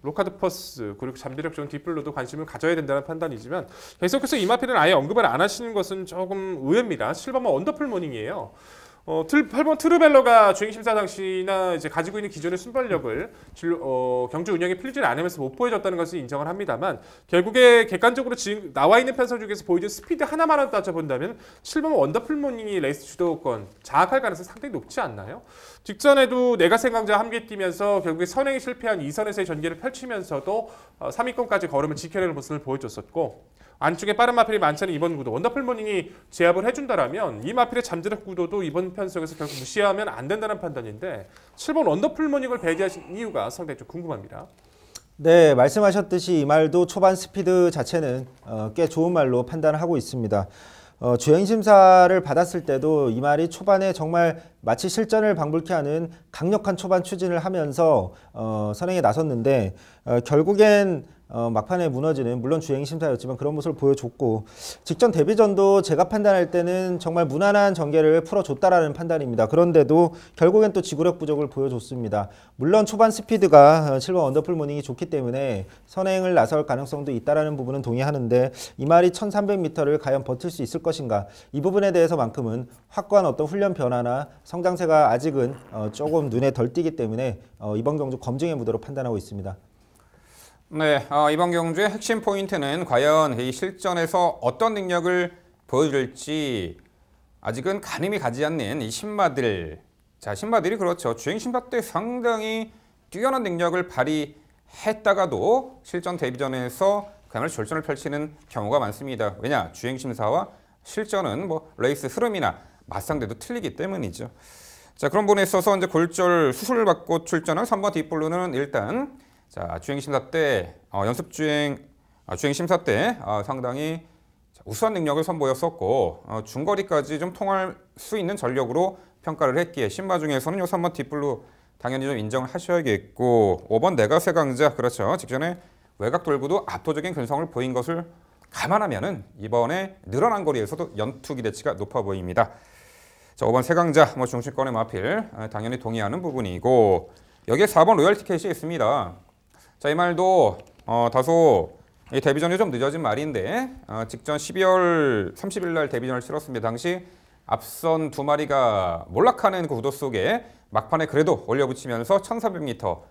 로카드 퍼스 그리고 잠재력 좋은 딥블루도 관심을 가져야 된다는 판단이지만 계속해서 이 마필은 아예 언급을 안 하시는 것은 조금 의외입니다. 7번만 원더풀 모닝이에요. 8번 트루벨러가 주행 심사 당시나 이제 가지고 있는 기존의 순발력을 경주 운영에 풀리지 않으면서 못 보여줬다는 것을 인정을 합니다만 결국에 객관적으로 지금 나와 있는 편성 중에서 보여준 스피드 하나만 따져본다면 7번 원더풀 모닝이 레이스 주도권 장악할 가능성이 상당히 높지 않나요? 직전에도 내가생강자 함께 뛰면서 결국에 선행에 실패한 2선에서의 전개를 펼치면서도 3위권까지 걸음을 지켜내는 모습을 보여줬었고 안쪽에 빠른 마필이 많지 않은 이번 구도 원더풀 모닝이 제압을 해준다라면 이 마필의 잠재력 구도도 이번 편성에서 결국 무시하면 안 된다는 판단인데 7번 원더풀 모닝을 배제하신 이유가 상당히 좀 궁금합니다. 네, 말씀하셨듯이 이 말도 초반 스피드 자체는 꽤 좋은 말로 판단을 하고 있습니다. 주행 심사를 받았을 때도 이 말이 초반에 정말 마치 실전을 방불케 하는 강력한 초반 추진을 하면서 선행에 나섰는데 결국엔 막판에 무너지는 물론 주행 심사였지만 그런 모습을 보여줬고 직전 데뷔전도 제가 판단할 때는 정말 무난한 전개를 풀어줬다라는 판단입니다. 그런데도 결국엔 또 지구력 부족을 보여줬습니다. 물론 초반 스피드가 7번 원더풀 모닝이 좋기 때문에 선행을 나설 가능성도 있다라는 부분은 동의하는데 이 말이 1300m를 과연 버틸 수 있을 것인가 이 부분에 대해서만큼은 확고한 어떤 훈련 변화나 성장세가 아직은 조금 눈에 덜 띄기 때문에 이번 경주 검증의 무대로 판단하고 있습니다. 네, 이번 경주의 핵심 포인트는 과연 이 실전에서 어떤 능력을 보여줄지 아직은 가늠이 가지 않는 이 신마들. 자, 신마들이 그렇죠. 주행 심사 때 상당히 뛰어난 능력을 발휘했다가도 실전 데뷔전에서 그야말로 졸전을 펼치는 경우가 많습니다. 왜냐? 주행 심사와 실전은 뭐 레이스 흐름이나 맞상대도 틀리기 때문이죠. 자, 그런 부분에 있어서 이제 골절 수술을 받고 출전한 3번 딥블루는 일단 자, 주행 심사 때 연습 주행 심사 때 상당히 우수한 능력을 선보였었고 중거리까지 좀 통할 수 있는 전력으로 평가를 했기에 신마 중에서는 요 3번 딥블루 당연히 좀 인정을 하셔야겠고 5번 내가세 강자 그렇죠. 직전에 외곽 돌구도 압도적인 근성을 보인 것을 감안하면은 이번에 늘어난 거리에서도 연투 기대치가 높아 보입니다. 자, 5번 세강자 중심권의 마필 당연히 동의하는 부분이고 여기에 4번 로열 티켓이 있습니다. 자, 이 말도 다소 이 데뷔전이 좀 늦어진 말인데 직전 12월 30일 날 데뷔전을 치렀습니다. 당시 앞선 두 마리가 몰락하는 그 구도 속에 막판에 그래도 올려붙이면서 1400m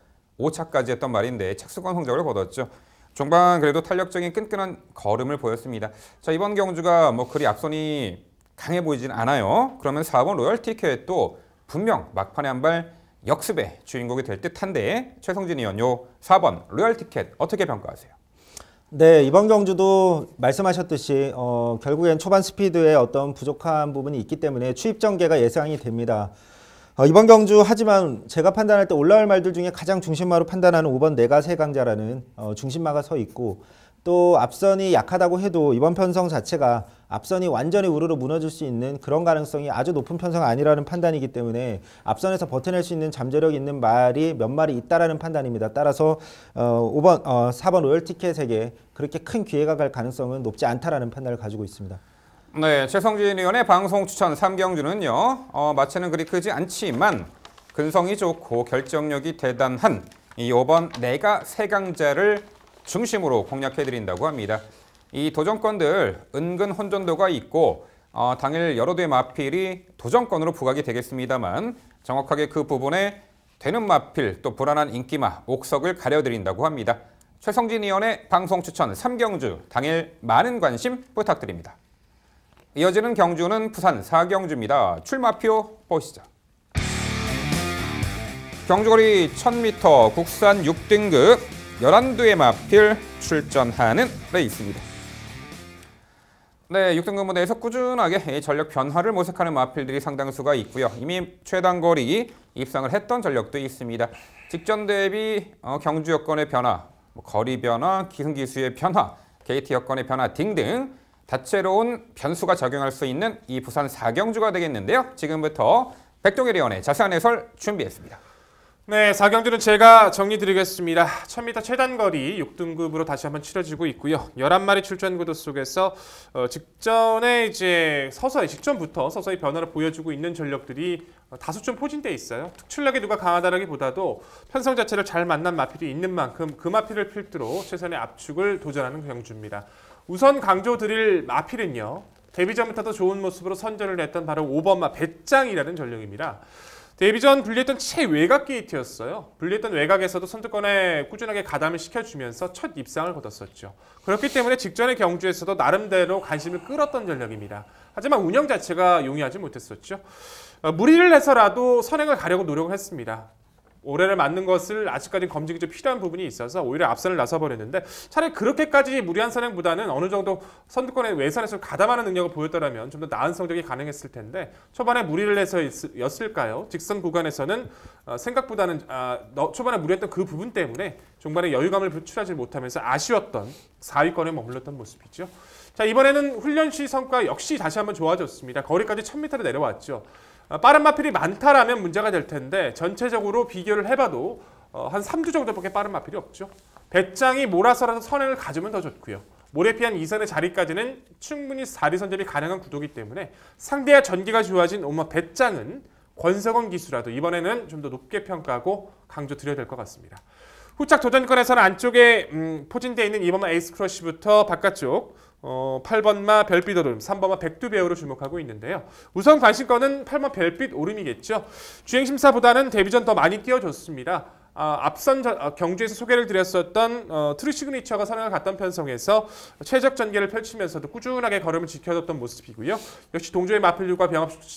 5차까지 했던 말인데 착수권 성적을 거뒀죠. 종반 그래도 탄력적인 끈끈한 걸음을 보였습니다. 자, 이번 경주가 뭐 그리 앞선이 강해 보이진 않아요. 그러면 4번 로열 티켓도 분명 막판에 한 발 역습의 주인공이 될 듯한데 최성진 의원 요 4번 로열 티켓 어떻게 평가하세요? 네, 이번 경주도 말씀하셨듯이 결국엔 초반 스피드에 어떤 부족한 부분이 있기 때문에 추입 전개가 예상이 됩니다. 이번 경주 하지만 제가 판단할 때 올라올 말들 중에 가장 중심마로 판단하는 5번 내가세 강자라는 중심마가 서 있고 또 앞선이 약하다고 해도 이번 편성 자체가 앞선이 완전히 우르르 무너질 수 있는 그런 가능성이 아주 높은 편성은 아니라는 판단이기 때문에 앞선에서 버텨낼 수 있는 잠재력 있는 말이 몇 마리 있다라는 판단입니다. 따라서 4번 로열 티켓에게 그렇게 큰 기회가 갈 가능성은 높지 않다라는 판단을 가지고 있습니다. 네, 최성진 의원의 방송 추천 3경주는요. 마치는 그리 크지 않지만 근성이 좋고 결정력이 대단한 이 5번 내가세 강자를 중심으로 공략해드린다고 합니다. 이 도전권들 은근 혼전도가 있고 당일 여러 대의 마필이 도전권으로 부각이 되겠습니다만 정확하게 그 부분에 되는 마필 또 불안한 인기마 옥석을 가려드린다고 합니다. 최성진 의원의 방송 추천 3경주 당일 많은 관심 부탁드립니다. 이어지는 경주는 부산 4경주입니다. 출마표 보시죠. 경주거리 1000m 국산 6등급 11두의 마필 출전하는 레이스입니다. 네, 6등급 무대에서 꾸준하게 전력 변화를 모색하는 마필들이 상당수가 있고요. 이미 최단거리 입상을 했던 전력도 있습니다. 직전 대비 경주 여건의 변화, 거리 변화, 기승기수의 변화, 게이트 여건의 변화 등등 다채로운 변수가 작용할 수 있는 이 부산 4경주가 되겠는데요. 지금부터 백동일 의원의 자세한 해설 준비했습니다. 네, 4경주는 제가 정리드리겠습니다. 1000m 최단거리 6등급으로 다시 한번 치러지고 있고요. 11마리 출전 구도 속에서 직전에 이제 직전부터 서서히 변화를 보여주고 있는 전력들이 다소 좀 포진돼 있어요. 특출나게 누가 강하다라기보다도 편성 자체를 잘 만난 마필이 있는 만큼 그 마필을 필두로 최선의 압축을 도전하는 경주입니다. 우선 강조드릴 마필은요. 데뷔전부터도 좋은 모습으로 선전을 했던 바로 5번마 배짱이라는 전력입니다. 데뷔전 불리했던 최외곽 게이트였어요. 불리했던 외곽에서도 선두권에 꾸준하게 가담을 시켜주면서 첫 입상을 거뒀었죠. 그렇기 때문에 직전의 경주에서도 나름대로 관심을 끌었던 전력입니다. 하지만 운영 자체가 용이하지 못했었죠. 무리를 해서라도 선행을 가려고 노력을 했습니다. 올해를 맞는 것을 아직까지 검증이 좀 필요한 부분이 있어서 오히려 앞선을 나서버렸는데 차라리 그렇게까지 무리한 선행보다는 어느 정도 선두권의 외선에서 가담하는 능력을 보였더라면 좀 더 나은 성적이 가능했을 텐데 초반에 무리를 해서였을까요? 직선 구간에서는 생각보다는 초반에 무리했던 그 부분 때문에 중반에 여유감을 표출하지 못하면서 아쉬웠던 4위권에 머물렀던 모습이죠. 자, 이번에는 훈련 시 성과 역시 다시 한번 좋아졌습니다. 거리까지 1000m를 내려왔죠. 빠른 마필이 많다라면 문제가 될 텐데 전체적으로 비교를 해봐도 한 3주 정도밖에 빠른 마필이 없죠. 배짱이 몰아서라도 선행을 가지면 더 좋고요. 모래 피한 2선의 자리까지는 충분히 4리 선점이 가능한 구도이기 때문에 상대와 전기가 좋아진 오마 배짱은 권석원 기수라도 이번에는 좀 더 높게 평가하고 강조드려야 될 것 같습니다. 후착 도전권에서는 안쪽에 포진되어 있는 2번마 에이스 크러쉬부터 바깥쪽 8번마 별빛 오름, 3번마 백두배우로 주목하고 있는데요. 우선 관심권은 8번 별빛 오름이겠죠. 주행심사보다는 데뷔전 더 많이 띄워줬습니다. 앞선 경주에서 소개를 드렸었던 트루 시그니처가 선행을 갔던 편성에서 최적 전개를 펼치면서도 꾸준하게 걸음을 지켜줬던 모습이고요. 역시 동조의 마필류과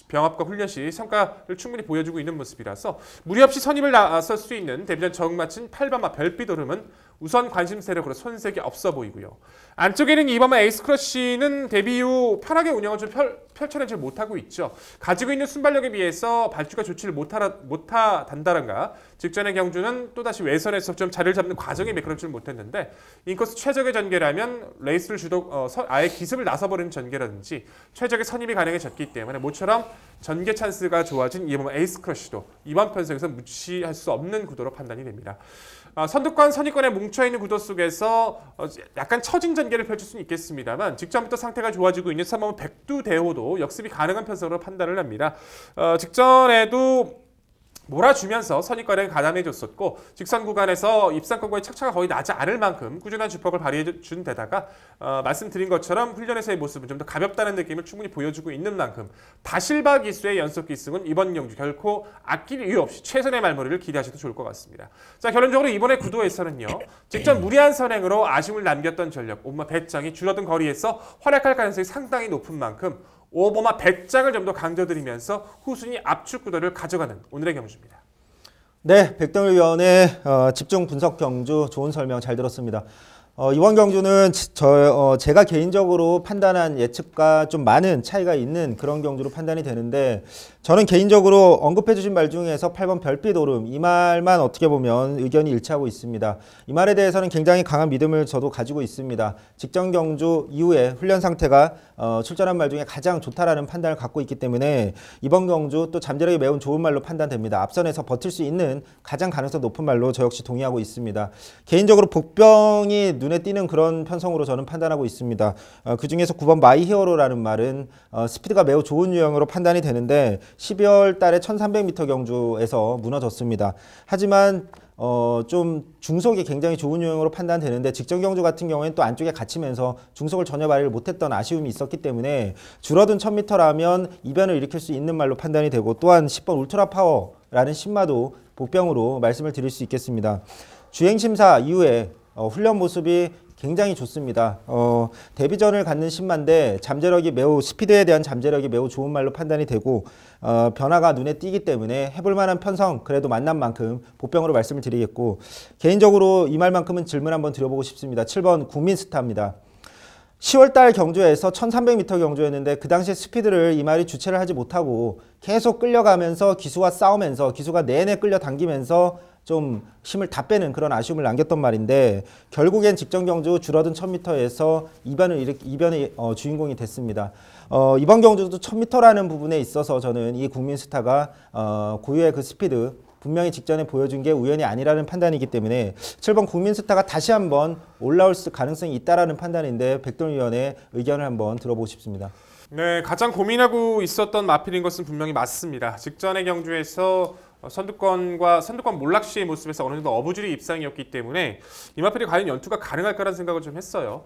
병합과 훈련 시 성과를 충분히 보여주고 있는 모습이라서 무리 없이 선임을 나설 수 있는 데뷔전 적응마친 8번마 별빛 오름은 우선 관심 세력으로 손색이 없어 보이고요. 안쪽에는 2번마 에이스 크러쉬는 데뷔 후 편하게 운영을 좀 펼쳐내지 못하고 있죠. 가지고 있는 순발력에 비해서 발주가 좋지를 못하단다란가 직전의 경주는 또다시 외선에서 좀 자리를 잡는 과정이 매끄럽지를 못했는데 인코스 최적의 전개라면 레이스를 아예 기습을 나서버리는 전개라든지 최적의 선임이 가능해졌기 때문에 모처럼 전개 찬스가 좋아진 2번마 에이스 크러쉬도 이번 편성에서 무시할 수 없는 구도로 판단이 됩니다. 선두권, 선의권에 뭉쳐있는 구도 속에서 약간 처진 전개를 펼칠 수는 있겠습니다만 직전부터 상태가 좋아지고 있는 3번 백두대호도 역습이 가능한 편성으로 판단을 합니다. 직전에도 몰아주면서 선의권에 가담해줬었고 직선 구간에서 입상권과의 착차가 거의 나지 않을 만큼 꾸준한 주폭을 발휘해준 데다가 말씀드린 것처럼 훈련에서의 모습은 좀 더 가볍다는 느낌을 충분히 보여주고 있는 만큼 다실바 기수의 연속 기승은 이번 경주 결코 아낄 이유 없이 최선의 말머리를 기대하셔도 좋을 것 같습니다. 자, 결론적으로 이번의 구도에서는요. 직전 무리한 선행으로 아쉬움을 남겼던 전력 오마 배짱이 줄어든 거리에서 활약할 가능성이 상당히 높은 만큼 5번마 배짱을 좀 더 강조드리면서 후순위 압축 구도를 가져가는 오늘의 경주입니다. 네, 백동일 위원의 집중 분석 경주 좋은 설명 잘 들었습니다. 이번 경주는 제가 개인적으로 판단한 예측과 좀 많은 차이가 있는 그런 경주로 판단이 되는데 저는 개인적으로 언급해 주신 말 중에서 8번 별빛 오름 이 말만 어떻게 보면 의견이 일치하고 있습니다. 이 말에 대해서는 굉장히 강한 믿음을 저도 가지고 있습니다. 직전 경주 이후에 훈련 상태가 출전한 말 중에 가장 좋다라는 판단을 갖고 있기 때문에 이번 경주 또 잠재력이 매우 좋은 말로 판단됩니다. 앞선에서 버틸 수 있는 가장 가능성 높은 말로 저 역시 동의하고 있습니다. 개인적으로 복병이 눈에 띄는 그런 편성으로 저는 판단하고 있습니다. 그 중에서 9번 마이 히어로라는 말은 스피드가 매우 좋은 유형으로 판단이 되는데 12월 달에 1300m 경주에서 무너졌습니다. 하지만 좀 중속이 굉장히 좋은 유형으로 판단되는데 직전 경주 같은 경우에는 또 안쪽에 갇히면서 중속을 전혀 발휘를 못했던 아쉬움이 있었기 때문에 줄어든 1000m라면 이변을 일으킬 수 있는 말로 판단이 되고 또한 10번 울트라 파워라는 신마도 복병으로 말씀을 드릴 수 있겠습니다. 주행심사 이후에 훈련 모습이 굉장히 좋습니다. 데뷔전을 갖는 신마인데 잠재력이 매우 스피드에 대한 잠재력이 매우 좋은 말로 판단이 되고 변화가 눈에 띄기 때문에 해볼 만한 편성 그래도 만난 만큼 복병으로 말씀을 드리겠고 개인적으로 이 말만큼은 질문 한번 드려보고 싶습니다. 7번 국민스타입니다. 10월달 경주에서 1300m 경주였는데 그 당시에 스피드를 이 말이 주체를 하지 못하고 계속 끌려가면서 기수와 싸우면서 기수가 내내 끌려당기면서 좀 힘을 다 빼는 그런 아쉬움을 남겼던 말인데 결국엔 직전 경주 줄어든 1000m에서 이변의 주인공이 됐습니다. 이번 경주도 1000m라는 부분에 있어서 저는 이 국민스타가 고유의 그 스피드 분명히 직전에 보여준 게 우연이 아니라는 판단이기 때문에 7번 국민스타가 다시 한번 올라올 가능성이 있다라는 판단인데 백동위원의 의견을 한번 들어보고 싶습니다. 네, 가장 고민하고 있었던 마필인 것은 분명히 맞습니다. 직전의 경주에서 선두권 몰락 시의 모습에서 어느 정도 어부지리 입상이었기 때문에 이 마필이 과연 연투가 가능할까라는 생각을 좀 했어요.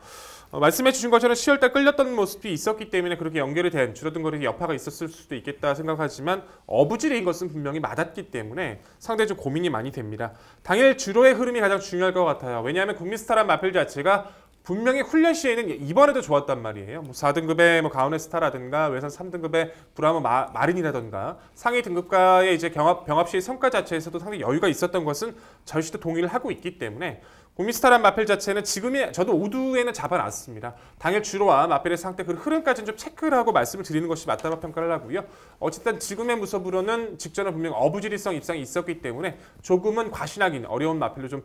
말씀해 주신 것처럼 10월달 끌렸던 모습이 있었기 때문에 그렇게 연결이 된 줄어든 거리의 여파가 있었을 수도 있겠다 생각하지만 어부질인 것은 분명히 맞았기 때문에 상당히 좀 고민이 많이 됩니다. 당일 주로의 흐름이 가장 중요할 것 같아요. 왜냐하면 국민스타란 마필 자체가 분명히 훈련 시에는 이번에도 좋았단 말이에요. 뭐 4등급의 가운의 스타라든가 외산 3등급의 브라보 마린이라든가 상위 등급과의 이제 병합 시의 성과 자체에서도 상당히 여유가 있었던 것은 저희 씨도 동의를 하고 있기 때문에 국민스타란 마필 자체는 저도 우두에는 잡아놨습니다. 당일 주로와 마필의 상태 그 흐름까지는 좀 체크를 하고 말씀을 드리는 것이 맞다고 평가를 하고요. 어쨌든 지금의 무섭으로는 직전에 분명 어부지리성 입상이 있었기 때문에 조금은 과신하기는 어려운 마필로 좀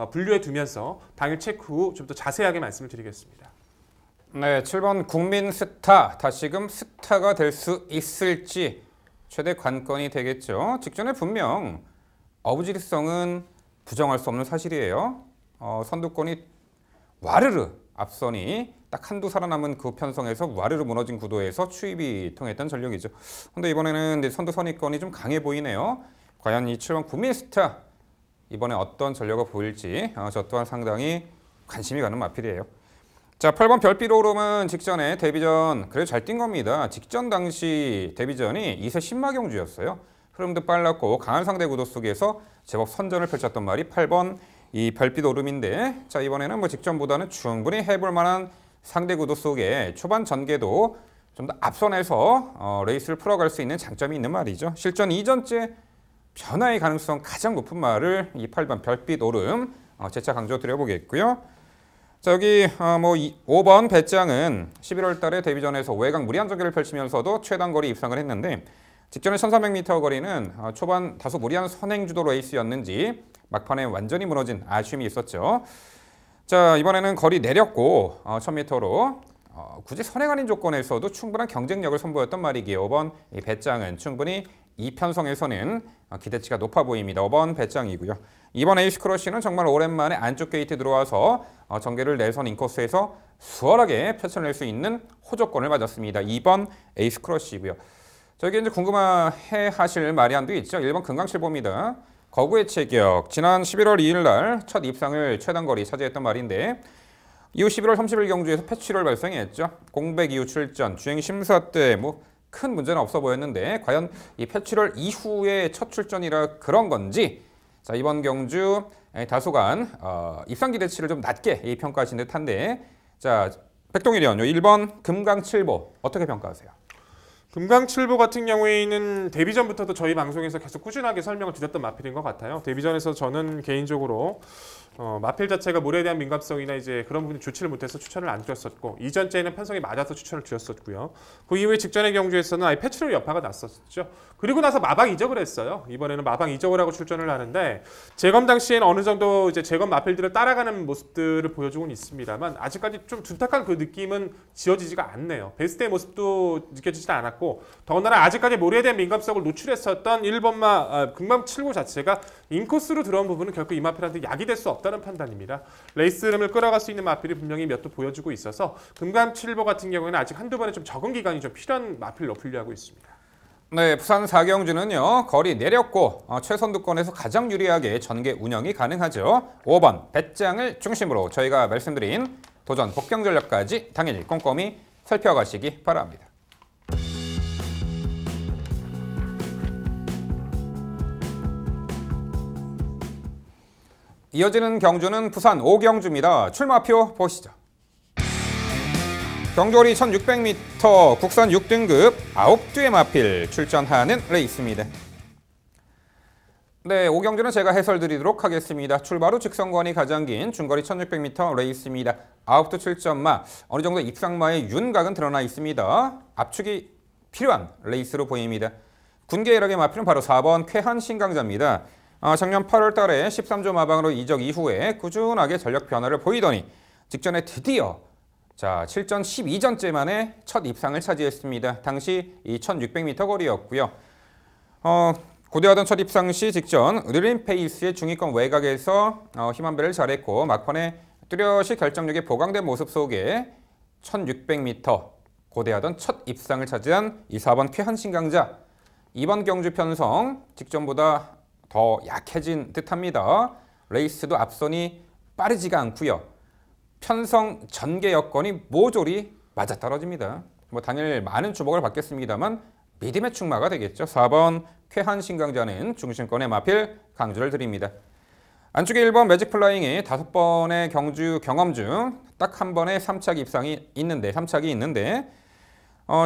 분류해 두면서 당일 체크 후 좀 더 자세하게 말씀을 드리겠습니다. 네, 7번 국민 스타, 다시금 스타가 될 수 있을지 최대 관건이 되겠죠. 직전에 분명 어부지리성은 부정할 수 없는 사실이에요. 선두권이 와르르 앞선이 딱 한두 살아남은 그 편성에서 와르르 무너진 구도에서 추입이 통했던 전력이죠. 그런데 이번에는 선두 선입권이 좀 강해 보이네요. 과연 이 7번 국민 스타 이번에 어떤 전력을 보일지 저 또한 상당히 관심이 가는 마필이에요. 자, 8번 별빛 오름은 직전에 데뷔전 그래도 잘 뛴 겁니다. 직전 당시 데뷔전이 2세 신마경주였어요. 흐름도 빨랐고 강한 상대 구도 속에서 제법 선전을 펼쳤던 말이 8번 이 별빛 오름인데, 자 이번에는 뭐 직전보다는 충분히 해볼 만한 상대 구도 속에 초반 전개도 좀 더 앞선에서 레이스를 풀어갈 수 있는 장점이 있는 말이죠. 실전 이전째 변화의 가능성 가장 높은 말을 이 8번 별빛 오름 재차 강조 드려보겠고요. 자 여기 5번 배짱은 11월 달에 데뷔전에서 외곽 무리한 전개를 펼치면서도 최단 거리 입상을 했는데 직전에 1300m 거리는 초반 다소 무리한 선행주도 레이스였는지 막판에 완전히 무너진 아쉬움이 있었죠. 자 이번에는 거리 내렸고 1000m로 굳이 선행 아닌 조건에서도 충분한 경쟁력을 선보였던 말이기에 5번 이 배짱은 충분히 이 편성에서는 기대치가 높아 보입니다. 5번 배짱이고요. 이번 에이스 크러쉬는 정말 오랜만에 안쪽 게이트 들어와서 전개를 내선 인코스에서 수월하게 펼쳐낼 수 있는 호조건을 맞았습니다. 2번 에이스 크러쉬고요. 저기 이제 궁금해 하실 말이 한두 있죠. 1번 금강칠보입니다. 거구의 체격, 지난 11월 2일 날 첫 입상을 최단거리 차지했던 말인데 이후 11월 30일 경주에서 패치를 발생했죠. 공백 이후 출전, 주행 심사 때 뭐 큰 문제는 없어 보였는데 과연 이 패치럴 이후의 첫 출전이라 그런 건지 자 이번 경주 다소간 입상 기대치를 좀 낮게 평가하신 듯한데 자 백동일 의원 1번 금강칠보 어떻게 평가하세요? 금강칠보 같은 경우에는 데뷔전부터도 저희 방송에서 계속 꾸준하게 설명을 드렸던 마필인 것 같아요. 데뷔전에서 저는 개인적으로 마필 자체가 물에 대한 민감성이나 이제 그런 부분이 좋지를 못해서 추천을 안 드렸었고 이전째는 편성이 맞아서 추천을 드렸었고요. 그 이후에 직전의 경주에서는 아예 패치럴 여파가 났었죠. 그리고 나서 마방 이적을 했어요. 이번에는 마방 이적을 하고 출전을 하는데 재검 당시에는 어느 정도 이제 재검 마필들을 따라가는 모습들을 보여주고는 있습니다만 아직까지 좀 둔탁한 그 느낌은 지워지지가 않네요. 베스트의 모습도 느껴지지 않았고 더군다나 아직까지 모래에 대한 민감성을 노출했었던 1번마 금강칠보 자체가 인코스로 들어온 부분은 결코 이 마필한테 약이 될 수 없다는 판단입니다. 레이스 흐름을 끌어갈 수 있는 마필이 분명히 몇 도 보여주고 있어서 금강칠보 같은 경우에는 아직 한두 번의 좀 적응 기간이 좀 필요한 마필로 분류하고 있습니다. 네, 부산 4경주는요. 거리 내렸고 최선두권에서 가장 유리하게 전개 운영이 가능하죠. 5번 배짱을 중심으로 저희가 말씀드린 도전 복경 전략까지 당일 꼼꼼히 살펴가시기 바랍니다. 이어지는 경주는 부산 5경주입니다. 출마표 보시죠. 경주거리 1600m 국산 6등급 9두의 마필 출전하는 레이스입니다. 네, 5경주는 제가 해설드리도록 하겠습니다. 출발 후 직선권이 가장 긴 중거리 1600m 레이스입니다. 9두 출전마, 어느 정도 입상마의 윤곽은 드러나 있습니다. 압축이 필요한 레이스로 보입니다. 군계 1학의 마필은 바로 4번 쾌한 신강자입니다. 작년 8월 달에 13조 마방으로 이적 이후에 꾸준하게 전력 변화를 보이더니 직전에 드디어 7전 12전째 만에 첫 입상을 차지했습니다. 당시 이 1600m 거리였고요. 고대하던 첫 입상 시 직전 느린 페이스의 중위권 외곽에서 힘한배를 잘했고 막판에 뚜렷이 결정력이 보강된 모습 속에 1600m 고대하던 첫 입상을 차지한 이 4번 쾌한 신강자. 이번 경주 편성 직전보다 더 약해진 듯합니다. 레이스도 앞선이 빠르지가 않고요. 편성 전개 여건이 모조리 맞아떨어집니다. 뭐 당일 많은 주목을 받겠습니다만 믿음의 충마가 되겠죠. 4번 쾌한 신강자는 중심권의 마필 강조를 드립니다. 안쪽에 1번 매직 플라잉이 5번의 경주 경험 중 딱 한 번의 3차기 입상이 있는데 3차기 있는데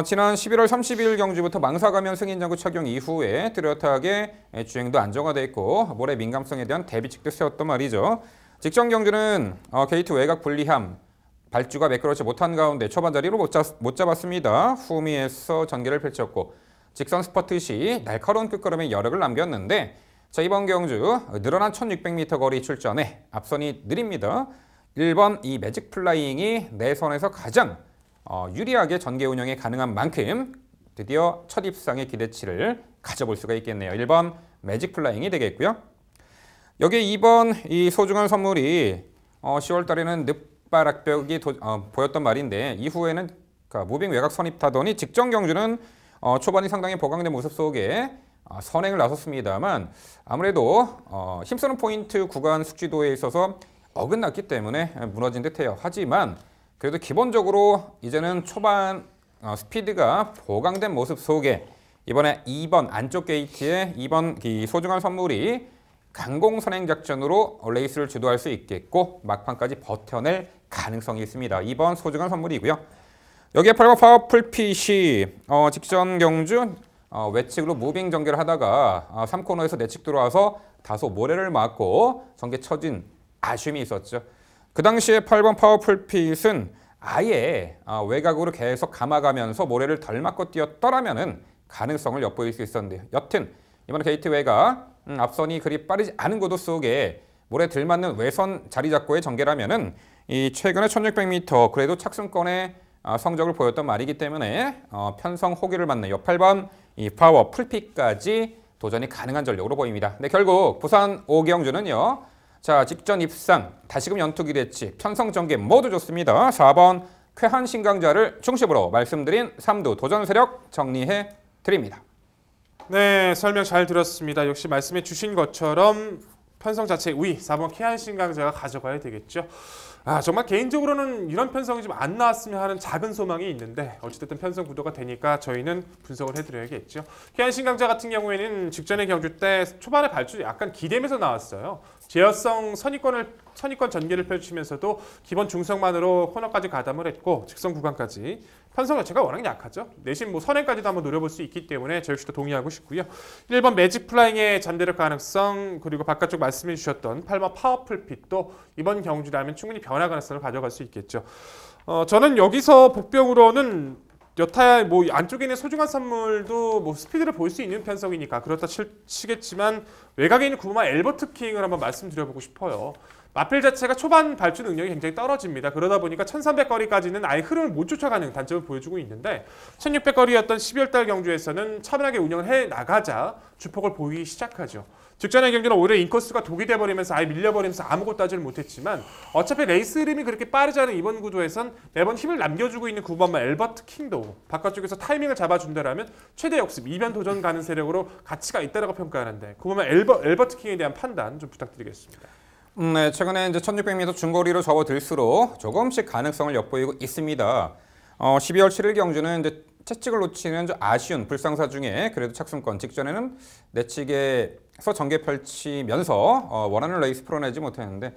지난 11월 30일 경주부터 망사가면 승인장구 착용 이후에 뚜렷하게 주행도 안정화돼 있고 모래 민감성에 대한 대비책도 세웠단 말이죠. 직전 경주는 게이트 외곽 불리함, 발주가 매끄럽지 못한 가운데 초반 자리로 못 잡았습니다. 후미에서 전개를 펼쳤고 직선 스퍼트 시 날카로운 끝걸음에 여력을 남겼는데 자, 이번 경주 늘어난 1600m 거리 출전에 앞선이 느립니다. 1번 이 매직 플라잉이 내 선에서 가장 유리하게 전개 운영이 가능한 만큼 드디어 첫 입상의 기대치를 가져볼 수가 있겠네요. 1번 매직 플라잉이 되겠고요. 여기에 2번 이 소중한 선물이 10월 달에는 늪바락벽이 보였던 말인데 이후에는 무빙 외곽 선입하더니 직전 경주는 초반이 상당히 보강된 모습 속에 선행을 나섰습니다만 아무래도 힘쓰는 포인트 구간 숙지도에 있어서 어긋났기 때문에 무너진 듯해요. 하지만 그래도 기본적으로 이제는 초반 스피드가 보강된 모습 속에 이번에 2번 안쪽 게이트에 2번 이 소중한 선물이 강공 선행 작전으로 레이스를 주도할 수 있겠고 막판까지 버텨낼 가능성이 있습니다. 2번 소중한 선물이고요. 여기에 8번 파워풀 핏이 직전 경주 외측으로 무빙 전개를 하다가 3코너에서 내측 들어와서 다소 모래를 맞고 전개 처진 아쉬움이 있었죠. 그 당시에 8번 파워풀 핏은 아예 외곽으로 계속 감아가면서 모래를 덜 맞고 뛰었더라면은 가능성을 엿보일 수 있었는데 여튼 이번에 게이트 외곽 앞선이 그리 빠르지 않은 고도 속에 모래 덜 맞는 외선 자리 잡고의 전개라면은 이 최근에 1600m 그래도 착승권의 성적을 보였던 말이기 때문에 편성 호기를 맞는 8번 이 파워 풀핏까지 도전이 가능한 전력으로 보입니다. 근데 결국 부산 오경주는요. 자, 직전 입상, 다시금 연투 기대치, 편성 전개 모두 좋습니다. 4번 쾌한 신강자를 중심으로 말씀드린 3두 도전 세력 정리해 드립니다. 네, 설명 잘 들었습니다. 역시 말씀해 주신 것처럼 편성 자체 우위 4번 쾌한 신강자가 가져가야 되겠죠. 정말 개인적으로는 이런 편성이 좀 안 나왔으면 하는 작은 소망이 있는데 어찌됐든 편성 구도가 되니까 저희는 분석을 해드려야겠죠. 쾌한 신강자 같은 경우에는 직전의 경주 때 초반에 발주 약간 기대면서 나왔어요. 제어성 선입권 전개를 펼치면서도 기본 중성만으로 코너까지 가담을 했고 직선 구간까지 편성 자체가 워낙 약하죠. 내심 선행까지도 한번 노려볼 수 있기 때문에 저 역시도 동의하고 싶고요. 1번 매직 플라잉의 잠재력 가능성 그리고 바깥쪽 말씀해 주셨던 8번 파워풀 핏도 이번 경주라면 충분히 변화 가능성을 가져갈 수 있겠죠. 저는 여기서 복병으로는 여타 안쪽에 있는 소중한 선물도 스피드를 볼 수 있는 편성이니까 그렇다 치겠지만 외곽에 있는 9번 엘버트 킹을 한번 말씀드려보고 싶어요. 마필 자체가 초반 발주 능력이 굉장히 떨어집니다. 그러다 보니까 1300거리까지는 아예 흐름을 못 쫓아가는 단점을 보여주고 있는데 1600거리였던 12월달 경주에서는 차분하게 운영을 해나가자 주폭을 보이기 시작하죠. 직전의 경기는 오히려 인코스가 독이 돼버리면서 아예 밀려버리면서 아무것도 하지를 못했지만 어차피 레이스 흐름이 그렇게 빠르지 않은 이번 구도에선 매번 힘을 남겨주고 있는 9번만 엘버트 킹도 바깥쪽에서 타이밍을 잡아준다라면 최대 역습, 이변 도전 가는 세력으로 가치가 있다라고 평가하는데 9번만 엘버트 킹에 대한 판단 좀 부탁드리겠습니다. 네, 최근에 이제 1600m 중거리로 접어들수록 조금씩 가능성을 엿보이고 있습니다. 12월 7일 경주는 이제 채찍을 놓치는 좀 아쉬운 불상사 중에 그래도 착승권 직전에는 내측에서 전개 펼치면서 원하는 레이스 풀어내지 못했는데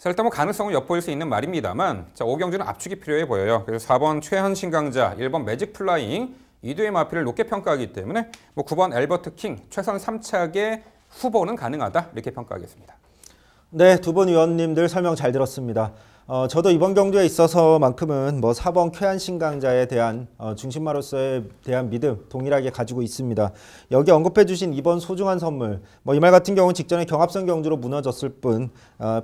일단 가능성을 엿보일 수 있는 말입니다만 자, 5경주는 압축이 필요해 보여요. 그래서 4번 최한 신강자, 1번 매직 플라잉 이두의 마필을 높게 평가하기 때문에 9번 엘버트 킹 최선 3착의 후보는 가능하다 이렇게 평가하겠습니다. 네, 두 분 위원님들 설명 잘 들었습니다. 저도 이번 경주에 있어서만큼은 4번 쾌한 신강자에 대한 중심마로서에 대한 믿음 동일하게 가지고 있습니다. 여기 언급해 주신 2번 소중한 선물 이 말 같은 경우는 직전에 경합선 경주로 무너졌을 뿐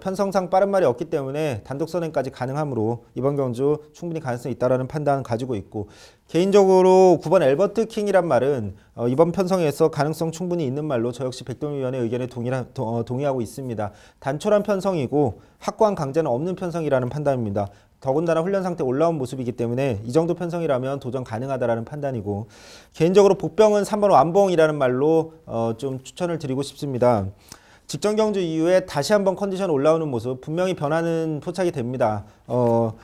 편성상 빠른 말이 없기 때문에 단독 선행까지 가능하므로 이번 경주 충분히 가능성이 있다는 판단을 가지고 있고 개인적으로 9번 엘버트 킹이란 말은 이번 편성에서 가능성 충분히 있는 말로 저 역시 백동희 위원의 의견에 동의하고 있습니다. 단촐한 편성이고 확고한 강자는 없는 편성이라는 판단입니다. 더군다나 훈련 상태 올라온 모습이기 때문에 이 정도 편성이라면 도전 가능하다라는 판단이고 개인적으로 복병은 3번 완봉이라는 말로 좀 추천을 드리고 싶습니다. 직전 경주 이후에 다시 한번 컨디션 올라오는 모습 분명히 변화는 포착이 됩니다.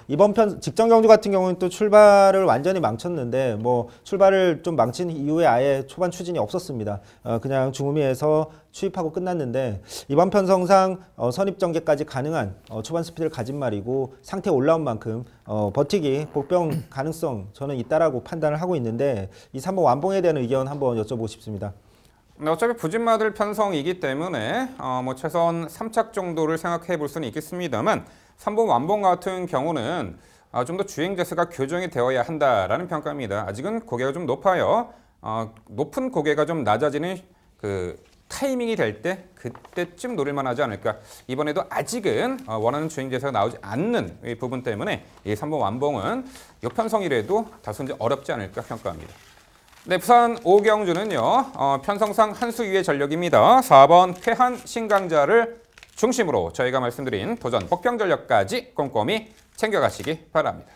이번 직전 경주 같은 경우는 또 출발을 완전히 망쳤는데 뭐 출발을 좀 망친 이후에 아예 초반 추진이 없었습니다. 그냥 중후미에서 추입하고 끝났는데 이번 편성상 선입 전개까지 가능한 초반 스피드를 가진 말이고 상태 올라온 만큼 버티기 복병 가능성 저는 있다라고 판단을 하고 있는데 이 3번 완봉에 대한 의견 한번 여쭤보고 싶습니다. 네, 어차피 부진마들 편성이기 때문에 뭐 최소한 3착 정도를 생각해 볼 수는 있겠습니다만 3번 완봉 같은 경우는 좀 더 주행 자세가 교정이 되어야 한다라는 평가입니다. 아직은 고개가 좀 높아요. 높은 고개가 좀 낮아지는 그 타이밍이 될 때 그때쯤 노릴만 하지 않을까. 이번에도 아직은 원하는 주행 자세가 나오지 않는 이 부분 때문에 이 3번 완봉은 이 편성이라도 다소 이제 어렵지 않을까 평가합니다. 네, 부산 오경주는요, 편성상 한 수 위의 전력입니다. 4번 태한 신강자를 중심으로 저희가 말씀드린 도전 복병 전력까지 꼼꼼히 챙겨가시기 바랍니다.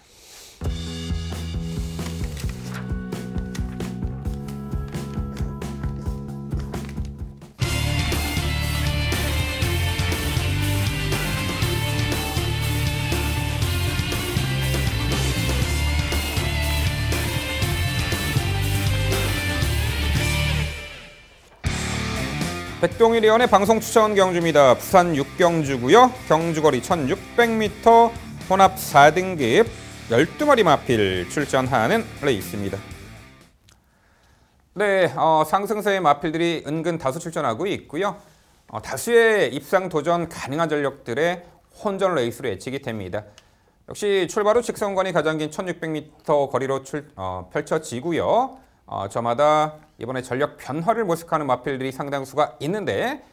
백동일위원의 방송 추천 경주입니다. 부산 6경주고요. 경주거리 1600m, 혼합 4등급 12마리 마필 출전하는 레이스입니다. 네, 상승세의 마필들이 은근 다수 출전하고 있고요. 다수의 입상 도전 가능한 전력들의 혼전 레이스로 예측이 됩니다. 역시 출발 후 직선관이 가장 긴 1600m 거리로 펼쳐지고요. 저마다 이번에 전력 변화를 모색하는 마필들이 상당수가 있는데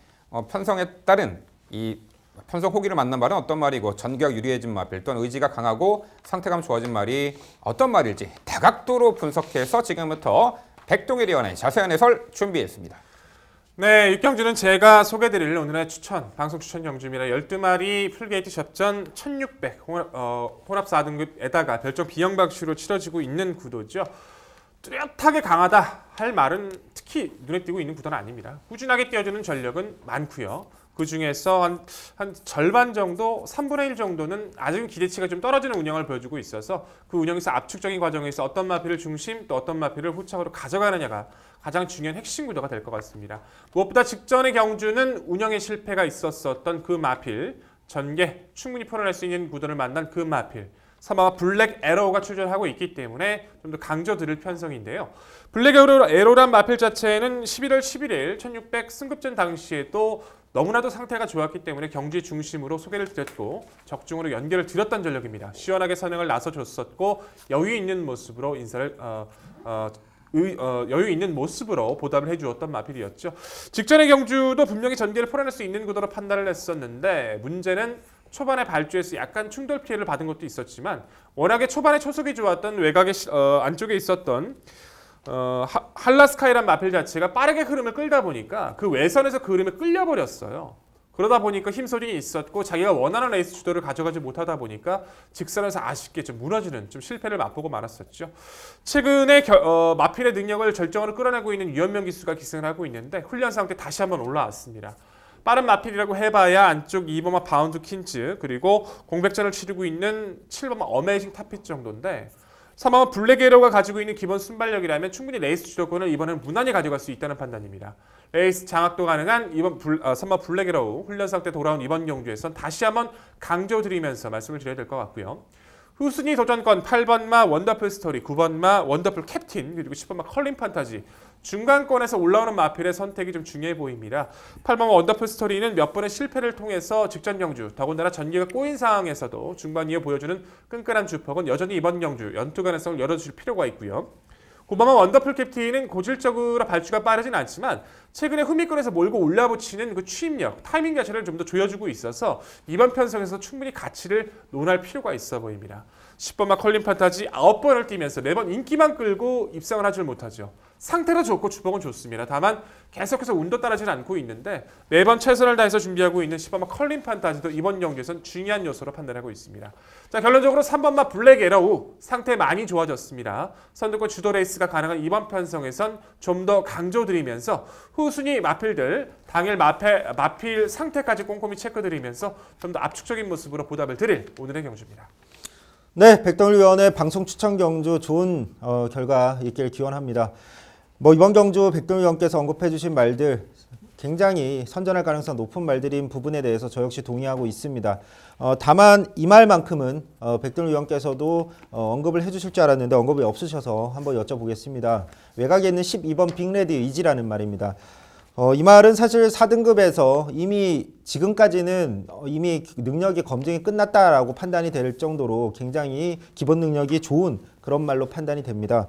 편성에 따른 이 편성 호기를 만난 말은 어떤 말이고 전격 유리해진 마필 또는 의지가 강하고 상태감 좋아진 말이 어떤 말일지 다각도로 분석해서 지금부터 백동일위원의 자세한 해설 준비했습니다. 네, 6경주는 제가 소개드릴 오늘의 방송 추천 경주입니다. 12마리 풀게이트 접전 1600 혼합 4등급에다가 별점 비영박슈로 치러지고 있는 구도죠. 뚜렷하게 강하다 할 말은 특히 눈에 띄고 있는 구도는 아닙니다. 꾸준하게 뛰어주는 전력은 많고요. 그 중에서 한 절반 정도, 3분의 1 정도는 아직 기대치가 좀 떨어지는 운영을 보여주고 있어서 그 운영에서 압축적인 과정에서 어떤 마필을 중심 또 어떤 마필을 후착으로 가져가느냐가 가장 중요한 핵심 구도가 될 것 같습니다. 무엇보다 직전의 경주는 운영에 실패가 있었던 그 마필, 전개 충분히 풀어낼 수 있는 구도를 만난 그 마필, 3번 블랙 에로우가 출전하고 있기 때문에 좀 더 강조드릴 편성인데요. 블랙 에로우란 마필 자체는 11월 11일 1600 승급전 당시에도 너무나도 상태가 좋았기 때문에 경주의 중심으로 소개를 드렸고 적중으로 연결을 드렸던 전력입니다. 시원하게 선행을 나서줬었고 여유 있는 모습으로 여유 있는 모습으로 보답을 해주었던 마필이었죠. 직전의 경주도 분명히 전개를 풀어낼 수 있는 구도로 판단을 했었는데 문제는 초반에 발주에서 약간 충돌 피해를 받은 것도 있었지만 워낙에 초반에 초속이 좋았던 외곽의 안쪽에 있었던 할라스카이란 마필 자체가 빠르게 흐름을 끌다 보니까 그 외선에서 그 흐름에 끌려버렸어요. 그러다 보니까 힘소진이 있었고 자기가 원하는 레이스 주도를 가져가지 못하다 보니까 직선에서 아쉽게 좀 무너지는 좀 실패를 맛보고 말았었죠. 최근에 마필의 능력을 절정으로 끌어내고 있는 유현명 기수가 기승을 하고 있는데 훈련 상태 다시 한번 올라왔습니다. 빠른 마필이라고 해봐야 안쪽 2번마 바운드 킨즈 그리고 공백전을 치르고 있는 7번마 어메이징 탑핏 정도인데 3번마 블랙에로가 가지고 있는 기본 순발력이라면 충분히 레이스 주도권을 이번엔 무난히 가져갈 수 있다는 판단입니다. 레이스 장악도 가능한 3번 블랙에로 훈련 상태 돌아온 이번 경주에선 다시 한번 강조드리면서 말씀을 드려야 될 것 같고요. 후순위 도전권 8번마 원더풀 스토리, 9번마 원더풀 캡틴, 그리고 10번마 컬린 판타지 중간권에서 올라오는 마필의 선택이 좀 중요해 보입니다. 8번마 원더풀 스토리는 몇 번의 실패를 통해서 직전 경주, 더군다나 전개가 꼬인 상황에서도 중반 이어 보여주는 끈끈한 주폭은 여전히 이번 경주 연투 가능성을 열어주실 필요가 있고요. 9번마 원더풀 캡틴은 고질적으로 발주가 빠르진 않지만 최근에 후미권에서 몰고 올라붙이는 그 추임력, 타이밍 자체를 좀 더 조여주고 있어서 이번 편성에서 충분히 가치를 논할 필요가 있어 보입니다. 10번마 컬린 판타지 9번을 뛰면서 매번 인기만 끌고 입상을 하질 못하죠. 상태도 좋고 주먹은 좋습니다. 다만 계속해서 운도 따라지는 않고 있는데 매번 최선을 다해서 준비하고 있는 10번마 컬린 판타지도 이번 경기에선 중요한 요소로 판단하고 있습니다. 자, 결론적으로 3번마 블랙 에러우 상태 많이 좋아졌습니다. 선두권 주도 레이스가 가능한 이번 편성에선 좀 더 강조드리면서 후순위 마필들 당일 마필 상태까지 꼼꼼히 체크드리면서 좀 더 압축적인 모습으로 보답을 드릴 오늘의 경주입니다. 네, 백동일 위원의 방송 추천 경주 좋은 결과 있길 기원합니다. 이번 경주 백동일 위원께서 언급해 주신 말들 굉장히 선전할 가능성 높은 말들인 부분에 대해서 저 역시 동의하고 있습니다. 다만 이 말만큼은 백동일 위원께서도 언급을 해주실 줄 알았는데 언급이 없으셔서 한번 여쭤보겠습니다. 외곽에 있는 12번 빅레드 이지라는 말입니다. 이 말은 사실 4등급에서 이미 지금까지는 이미 능력이 검증이 끝났다라고 판단이 될 정도로 굉장히 기본 능력이 좋은 그런 말로 판단이 됩니다.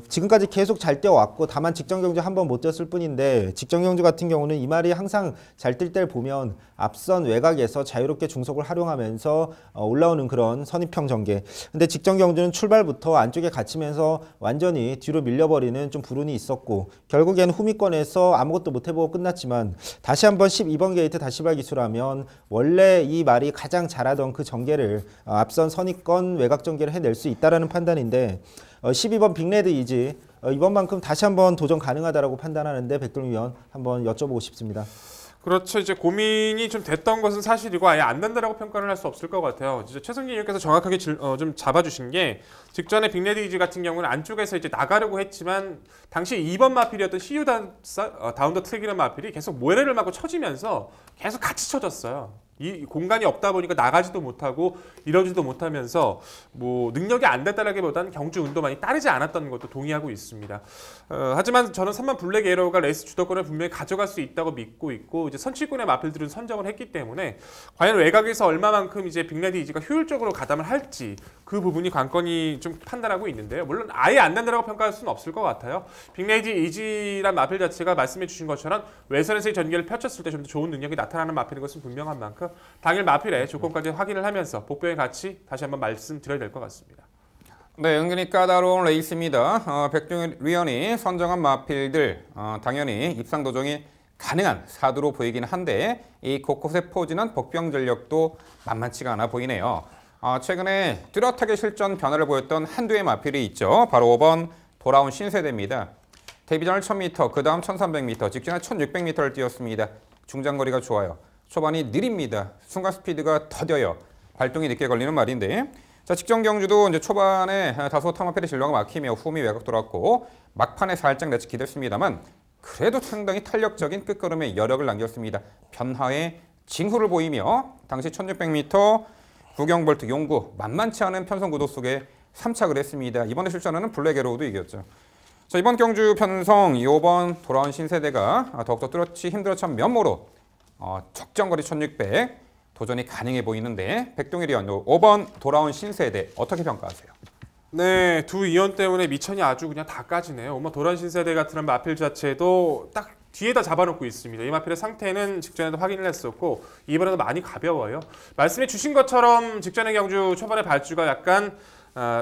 지금까지 계속 잘 뛰어왔고 다만 직전 경주 한 번 못 뛰었을 뿐인데 직전 경주 같은 경우는 이 말이 항상 잘 뛸 때를 보면 앞선 외곽에서 자유롭게 중속을 활용하면서 올라오는 그런 선입형 전개. 근데 직전 경주는 출발부터 안쪽에 갇히면서 완전히 뒤로 밀려버리는 좀 불운이 있었고 결국에는 후미권에서 아무것도 못 해보고 끝났지만 다시 한번 12번 게이트 다시발 기술하면 원래 이 말이 가장 잘하던 그 전개를 앞선 선입권 외곽 전개를 해낼 수 있다라는 판단인데 12번 빅레드 이지 이번만큼 다시 한번 도전 가능하다라고 판단하는데 백동일 위원 한번 여쭤보고 싶습니다. 그렇죠. 이제 고민이 좀 됐던 것은 사실이고 아예 안 된다라고 평가를 할 수 없을 것 같아요. 이제 최성기 의원께서 정확하게 좀 잡아주신 게 직전에 빅레드 이지 같은 경우는 안쪽에서 이제 나가려고 했지만 당시 2번 마필이었던 CU 다운 더 트랙이라는 마필이 계속 모래를 맞고 쳐지면서 계속 같이 쳐졌어요. 이 공간이 없다 보니까 나가지도 못하고 이러지도 못하면서 뭐 능력이 안 됐다라기보다는 경주 운도 많이 따르지 않았던 것도 동의하고 있습니다. 하지만 저는 3번 블랙 에러우가 레이스 주도권을 분명히 가져갈 수 있다고 믿고 있고 이제 선취권의 마필들은 선정을 했기 때문에 과연 외곽에서 얼마만큼 이제 빅레드 이지가 효율적으로 가담을 할지 그 부분이 관건이 좀 판단하고 있는데요. 물론 아예 안 된다라고 평가할 수는 없을 것 같아요. 빅레드 이지란 마필 자체가 말씀해 주신 것처럼 외선에서의 전개를 펼쳤을 때 좀 더 좋은 능력이 나타나는 마필인 것은 분명한 만큼 당일 마필의 조건까지 확인을 하면서 복병에 같이 다시 한번 말씀드려야 될 것 같습니다. 네, 은근히 까다로운 레이스입니다. 백동일 위원이 선정한 마필들 당연히 입상 도전이 가능한 사두로 보이긴 한데 이 곳곳에 포진한 복병 전력도 만만치가 않아 보이네요. 최근에 뚜렷하게 실전 변화를 보였던 한두의 마필이 있죠. 바로 5번 돌아온 신세대입니다. 데뷔전을 1000m, 그 다음 1300m, 직전에 1600m를 뛰었습니다. 중장거리가 좋아요. 초반이 느립니다. 순간 스피드가 더뎌요. 발동이 늦게 걸리는 말인데 자, 직전 경주도 이제 초반에 다소 타마펠의 진로가 막히며 후미 외곽 돌았고 막판에 살짝 내치기 됐습니다만 그래도 상당히 탄력적인 끝걸음에 여력을 남겼습니다. 변화의 징후를 보이며 당시 1600m 구경볼트 용구 만만치 않은 편성 구도 속에 3착을 했습니다. 이번에 출전하는 블랙 에러우도 이겼죠. 자, 이번 경주 편성 5번 돌아온 신세대가 더욱더 뚜렷이 힘들었던 면모로 적정거리 1600 도전이 가능해 보이는데 백동일 위원 5번 돌아온 신세대 어떻게 평가하세요? 네, 두 이원 때문에 미천이 아주 그냥 다 까지네요. 5번 돌아온 신세대 같은 마필 자체도 딱 뒤에다 잡아놓고 있습니다. 이 마필의 상태는 직전에도 확인을 했었고 이번에도 많이 가벼워요. 말씀해 주신 것처럼 직전의 경주 초반의 발주가 약간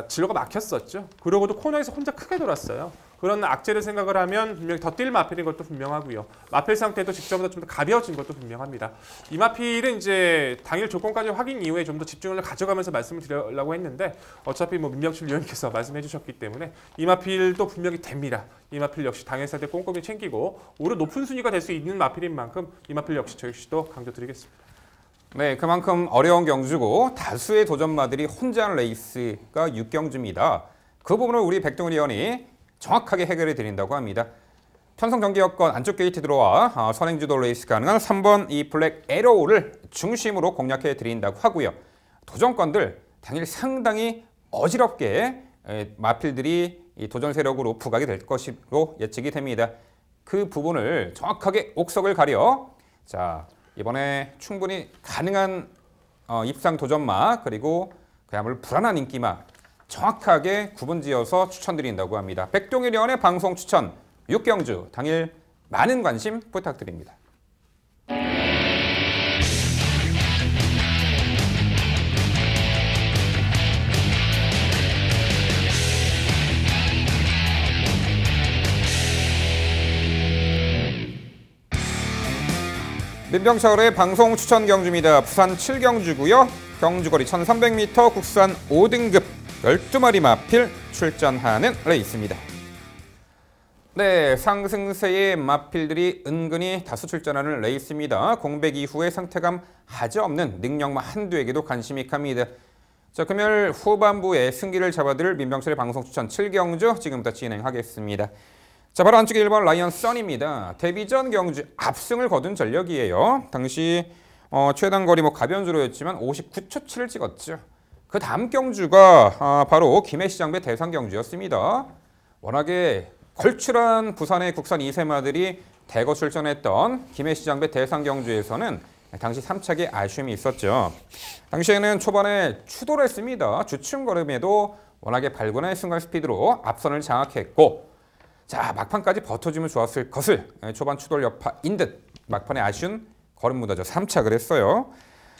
진로가 막혔었죠. 그러고도 코너에서 혼자 크게 돌았어요. 그런 악재를 생각을 하면 분명히 더 뛸 마필인 것도 분명하고요. 마필 상태도 직전보다 좀 더 가벼워진 것도 분명합니다. 이 마필은 이제 당일 조건까지 확인 이후에 좀 더 집중을 가져가면서 말씀을 드리려고 했는데 어차피 뭐 민병철 위원께서 말씀해 주셨기 때문에 이 마필도 분명히 됩니다. 이 마필 역시 당일 상태 꼼꼼히 챙기고 오히려 높은 순위가 될 수 있는 마필인 만큼 이 마필 역시 저 역시도 강조드리겠습니다. 네, 그만큼 어려운 경주고 다수의 도전마들이 혼자 하는 레이스가 6경주입니다. 그 부분을 우리 백동일 위원이 정확하게 해결해 드린다고 합니다. 편성 경기 여건 안쪽 게이트 들어와 선행주도 레이스 가능한 3번 이 블랙 에러우를 중심으로 공략해 드린다고 하고요. 도전권들 당일 상당히 어지럽게 마필들이 이 도전 세력으로 부각이 될 것으로 예측이 됩니다. 그 부분을 정확하게 옥석을 가려 자 이번에 충분히 가능한 입상 도전마 그리고 그야말로 불안한 인기마 정확하게 구분지어서 추천드린다고 합니다. 백동일 위원의 방송 추천 6경주 당일 많은 관심 부탁드립니다. 민병철의 방송 추천 경주입니다. 부산 7경주고요. 경주거리 1300m 국산 5등급 12마리 마필 출전하는 레이스입니다. 네, 상승세의 마필들이 은근히 다수 출전하는 레이스입니다. 공백 이후에 상태감 하지 없는 능력마 한두에게도 관심이 갑니다. 자, 금요일 후반부에 승기를 잡아들 민병철의 방송 추천 7경주 지금부터 진행하겠습니다. 자, 바로 안쪽에 1번 라이언 선입니다. 데뷔전 경주 압승을 거둔 전력이에요. 당시 최단 거리 가변주로였지만 59초 7을 찍었죠. 그 다음 경주가 바로 김해시장배 대상 경주였습니다. 워낙에 걸출한 부산의 국산 2세마들이 대거 출전했던 김해시장배 대상 경주에서는 당시 3착에 아쉬움이 있었죠. 당시에는 초반에 추돌을 했습니다. 주춤 걸음에도 워낙에 발군의 순간 스피드로 앞선을 장악했고, 자, 막판까지 버텨주면 좋았을 것을 초반 추돌 여파인 듯 막판에 아쉬운 걸음 무너져 3착을 했어요.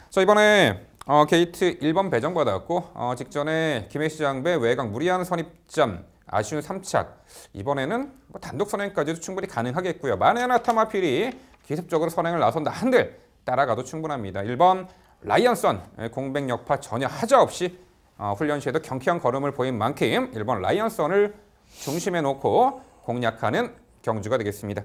자, 이번에 게이트 1번 배정받았고 직전에 김해시장배 외곽 무리한 선입점 아쉬운 3착, 이번에는 단독 선행까지도 충분히 가능하겠고요. 만에 하나 타마필이 기습적으로 선행을 나선다 한들 따라가도 충분합니다. 1번 라이언선 공백 여파 전혀 하자 없이 훈련 시에도 경쾌한 걸음을 보인 만큼 1번 라이언선을 중심에 놓고 공략하는 경주가 되겠습니다.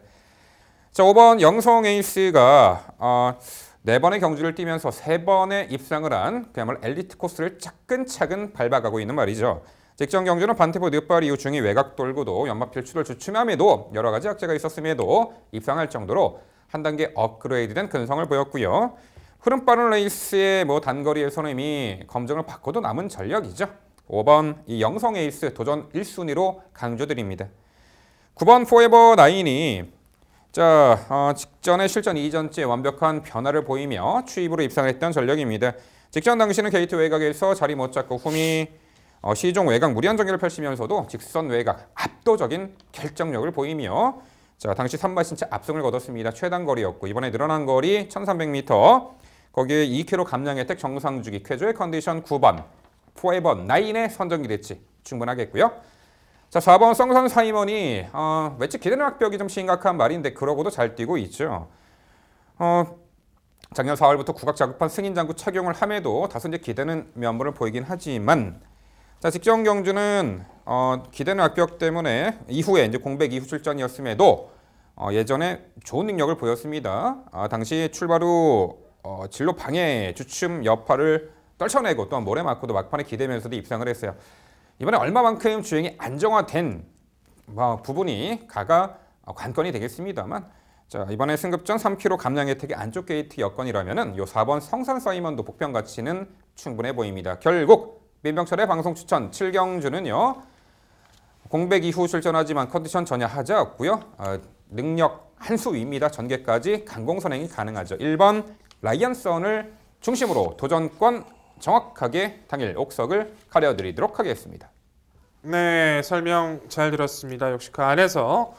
자, 5번 영성 에이스가 4번의 경주를 뛰면서 3번의 입상을 한 그야말로 엘리트 코스를 차근차근 밟아가고 있는 말이죠. 직전 경주는 반태포 늦발 이후 중위 외곽 돌고도 연마필 추돌 주춤함에도 여러 가지 악재가 있었음에도 입상할 정도로 한 단계 업그레이드된 근성을 보였고요. 흐름 빠른 레이스의 단거리에서는 이미 검증을 받고도 남은 전력이죠. 5번 이 영성 에이스 도전 1순위로 강조드립니다. 9번 포에버 나인이 직전에 실전 이전째 완벽한 변화를 보이며 추입으로 입상했던 전력입니다. 직전 당시는 게이트 외곽에서 자리 못 잡고 후미 시종 외곽 무리한 전개를 펼치면서도 직선 외곽 압도적인 결정력을 보이며 당시 3번 신차 압승을 거뒀습니다. 최단 거리였고 이번에 늘어난 거리 1300m, 거기에 2km 감량 혜택 정상주기 쾌조의 컨디션 9번 포에버 나인의 선정기 대치 충분하겠고요. 자, 4번 성산 사이먼이 매치 기대는 악벽이 좀 심각한 말인데 그러고도 잘 뛰고 있죠. 작년 4월부터 국악 자급한 승인 장구 착용을 함에도 다소 이제 기대는 면모를 보이긴 하지만, 자, 직전 경주는 기대는 악벽 때문에 이후에 이제 공백 이후 출전이었음에도 예전에 좋은 능력을 보였습니다. 당시 출발 후 진로 방해 주춤 여파를 떨쳐내고 또한 모래 맞고도 막판에 기대면서도 입상을 했어요. 이번에 얼마만큼 주행이 안정화된 부분이 가가 관건이 되겠습니다만, 자, 이번에 승급전 3km 감량 혜택의 안쪽 게이트 여건이라면은 요 4번 성산 사이먼도 복병 가치는 충분해 보입니다. 결국 민병철의 방송 추천 7경주는요. 공백 이후 출전하지만 컨디션 전혀 하자 없고요. 능력 한 수 위입니다. 전개까지 강공 선행이 가능하죠. 1번 라이언선을 중심으로 도전권 정확하게 당일 옥석을 가려드리도록 하겠습니다. 네, 설명 잘 들었습니다. 역시 그 안에서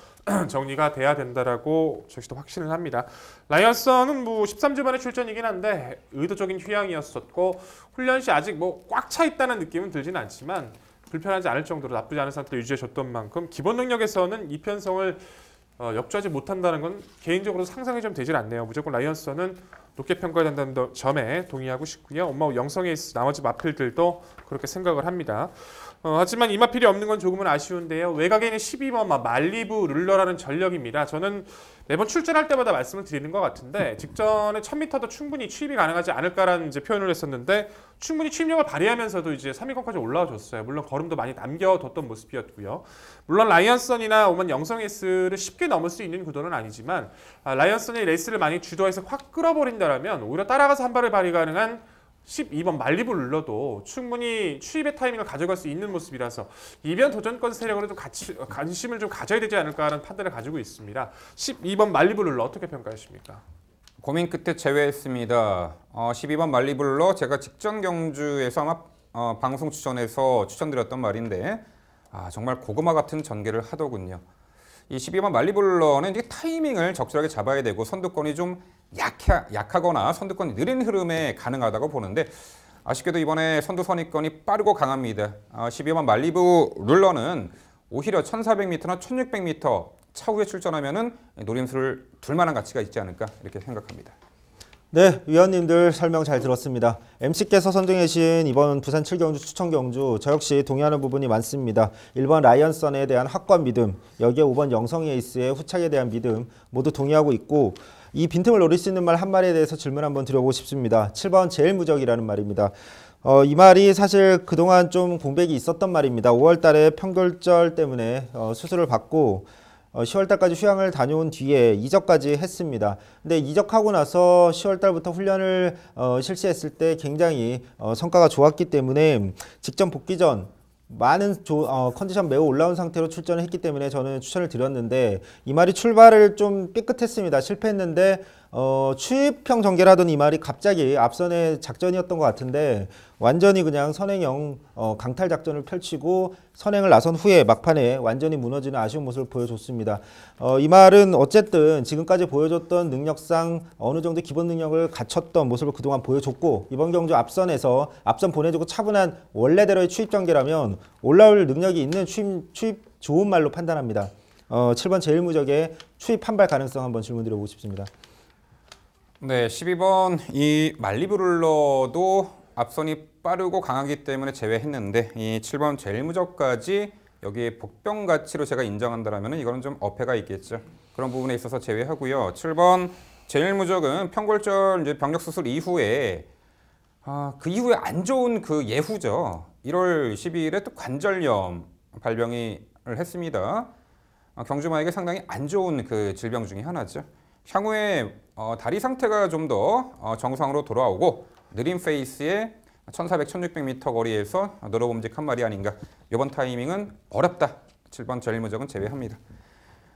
정리가 돼야 된다라고 저희도 확신을 합니다. 라이언선은 13주 만에 출전이긴 한데 의도적인 휴양이었었고 훈련 시 아직 꽉 차 있다는 느낌은 들지는 않지만 불편하지 않을 정도로 나쁘지 않은 상태를 유지해줬던 만큼 기본 능력에서는 이편성을 역주하지 못한다는 건 개인적으로 상상이 좀 되질 않네요. 무조건 라이언선은 높게 평가해야 된다는 점에 동의하고 싶고요. 영성에 나머지 마필들도 그렇게 생각을 합니다. 하지만 이 마필이 없는 건 조금은 아쉬운데요. 외곽에 있는 12번 말리부 룰러라는 전력입니다. 저는 매번 출전할 때마다 말씀을 드리는 것 같은데 직전에 1000m도 충분히 추입이 가능하지 않을까라는 이제 표현을 했었는데 충분히 추입력을 발휘하면서도 이제 3위권까지 올라와줬어요. 물론 걸음도 많이 남겨뒀던 모습이었고요. 물론 라이언선이나 오만 영성 에이스를 쉽게 넘을 수 있는 구도는 아니지만 라이언선이 레이스를 많이 주도해서 확 끌어버린다면 오히려 따라가서 한 발을 발휘 가능한 12번 말리부 룰러도 충분히 추입의 타이밍을 가져갈 수 있는 모습이라서 이변 도전권 세력으로 좀 관심을 좀 가져야 되지 않을까 하는 판단을 가지고 있습니다. 12번 말리부 룰러 어떻게 평가하십니까? 고민 끝에 제외했습니다. 12번 말리부 룰러 제가 직전 경주에서 아마 방송 추천에서 추천드렸던 말인데 정말 고구마 같은 전개를 하더군요. 이 12번 말리부 룰러는 이제 타이밍을 적절하게 잡아야 되고 선두권이 좀 약하거나 선두권이 느린 흐름에 가능하다고 보는데 아쉽게도 이번에 선두 선입권이 빠르고 강합니다. 12번 말리부 룰러는 오히려 1400m나 1600m 차후에 출전하면은 노림수를 둘 만한 가치가 있지 않을까 이렇게 생각합니다. 네, 위원님들 설명 잘 들었습니다. MC께서 선정해 주신 이번 부산 7경주 추천 경주 저 역시 동의하는 부분이 많습니다. 1번 라이언선에 대한 확고한 믿음, 여기에 5번 영성 에이스의 후착에 대한 믿음 모두 동의하고 있고 이 빈틈을 노릴 수 있는 말 한 마리에 대해서 질문 한번 드려보고 싶습니다. 7번 제일 무적이라는 말입니다. 이 말이 사실 그동안 좀 공백이 있었던 말입니다. 5월 달에 평결절 때문에 수술을 받고 10월 달까지 휴양을 다녀온 뒤에 이적까지 했습니다. 근데 이적하고 나서 10월 달부터 훈련을 실시했을 때 굉장히 성과가 좋았기 때문에 직전 복귀 전 많은 컨디션 매우 올라온 상태로 출전을 했기 때문에 저는 추천을 드렸는데 이 말이 출발을 좀 삐끗했습니다. 실패했는데 추입형 전개를 하던 이 말이 갑자기 앞선의 작전이었던 것 같은데 완전히 그냥 선행형 강탈 작전을 펼치고 선행을 나선 후에 막판에 완전히 무너지는 아쉬운 모습을 보여줬습니다. 이 말은 어쨌든 지금까지 보여줬던 능력상 어느 정도 기본 능력을 갖췄던 모습을 그동안 보여줬고 이번 경주 앞선 보내주고 차분한 원래대로의 추입 전개라면 올라올 능력이 있는 추입 좋은 말로 판단합니다. 7번 제일 무적의 추입 한발 가능성 한번 질문 드려보고 싶습니다. 네, 12번 이 말리브룰러도 앞선이 빠르고 강하기 때문에 제외했는데 이 7번 제일 무적까지 여기에 복병 가치로 제가 인정한다면 이거는 좀 어폐가 있겠죠. 그런 부분에 있어서 제외하고요. 7번 제일 무적은 평골절 이제 병력 수술 이후에 그 이후에 안 좋은 그 예후죠. 1월 12일에 또 관절염 발병을 했습니다. 경주마에게 상당히 안 좋은 그 질병 중에 하나죠. 향후에 다리 상태가 좀 더 정상으로 돌아오고 느린 페이스에 1400, 1600m 거리에서 늘어봄직한 말이 아닌가. 이번 타이밍은 어렵다. 7번 제일 무적은 제외합니다.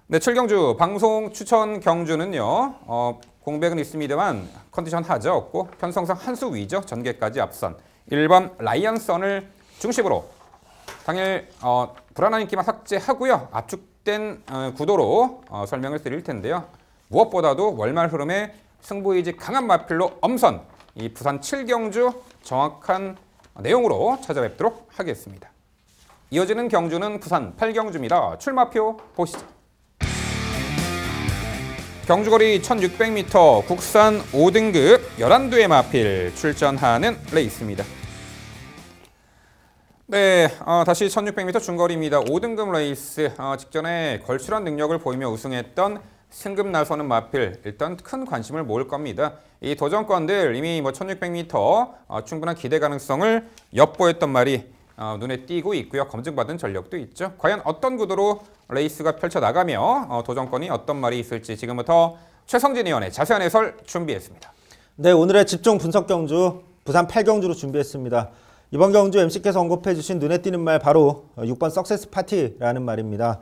네, 7경주 방송 추천 경주는요. 공백은 있습니다만 컨디션 하자 없고 편성상 한 수 위죠. 전개까지 앞선 1번 라이언선을 중심으로 당일 불안한 인기만 삭제하고요. 압축된 구도로 설명을 드릴 텐데요. 무엇보다도 월말 흐름에 승부의지 강한 마필로 엄선 이 부산 7경주 정확한 내용으로 찾아뵙도록 하겠습니다. 이어지는 경주는 부산 8경주입니다. 출마표 보시죠. 경주거리 1600m 국산 5등급 11두의 마필 출전하는 레이스입니다. 네, 다시 1600m 중거리입니다. 5등급 레이스 직전에 걸출한 능력을 보이며 우승했던 승급 나서는 마필 일단 큰 관심을 모을 겁니다. 이 도전권들 이미 1600m 충분한 기대 가능성을 엿보였던 말이 눈에 띄고 있고요. 검증받은 전력도 있죠. 과연 어떤 구도로 레이스가 펼쳐나가며 도전권이 어떤 말이 있을지 지금부터 최성진 의원의 자세한 해설 준비했습니다. 네, 오늘의 집중 분석 경주 부산 8경주로 준비했습니다. 이번 경주 MC께서 언급해 주신 눈에 띄는 말 바로 6번 석세스 파티라는 말입니다.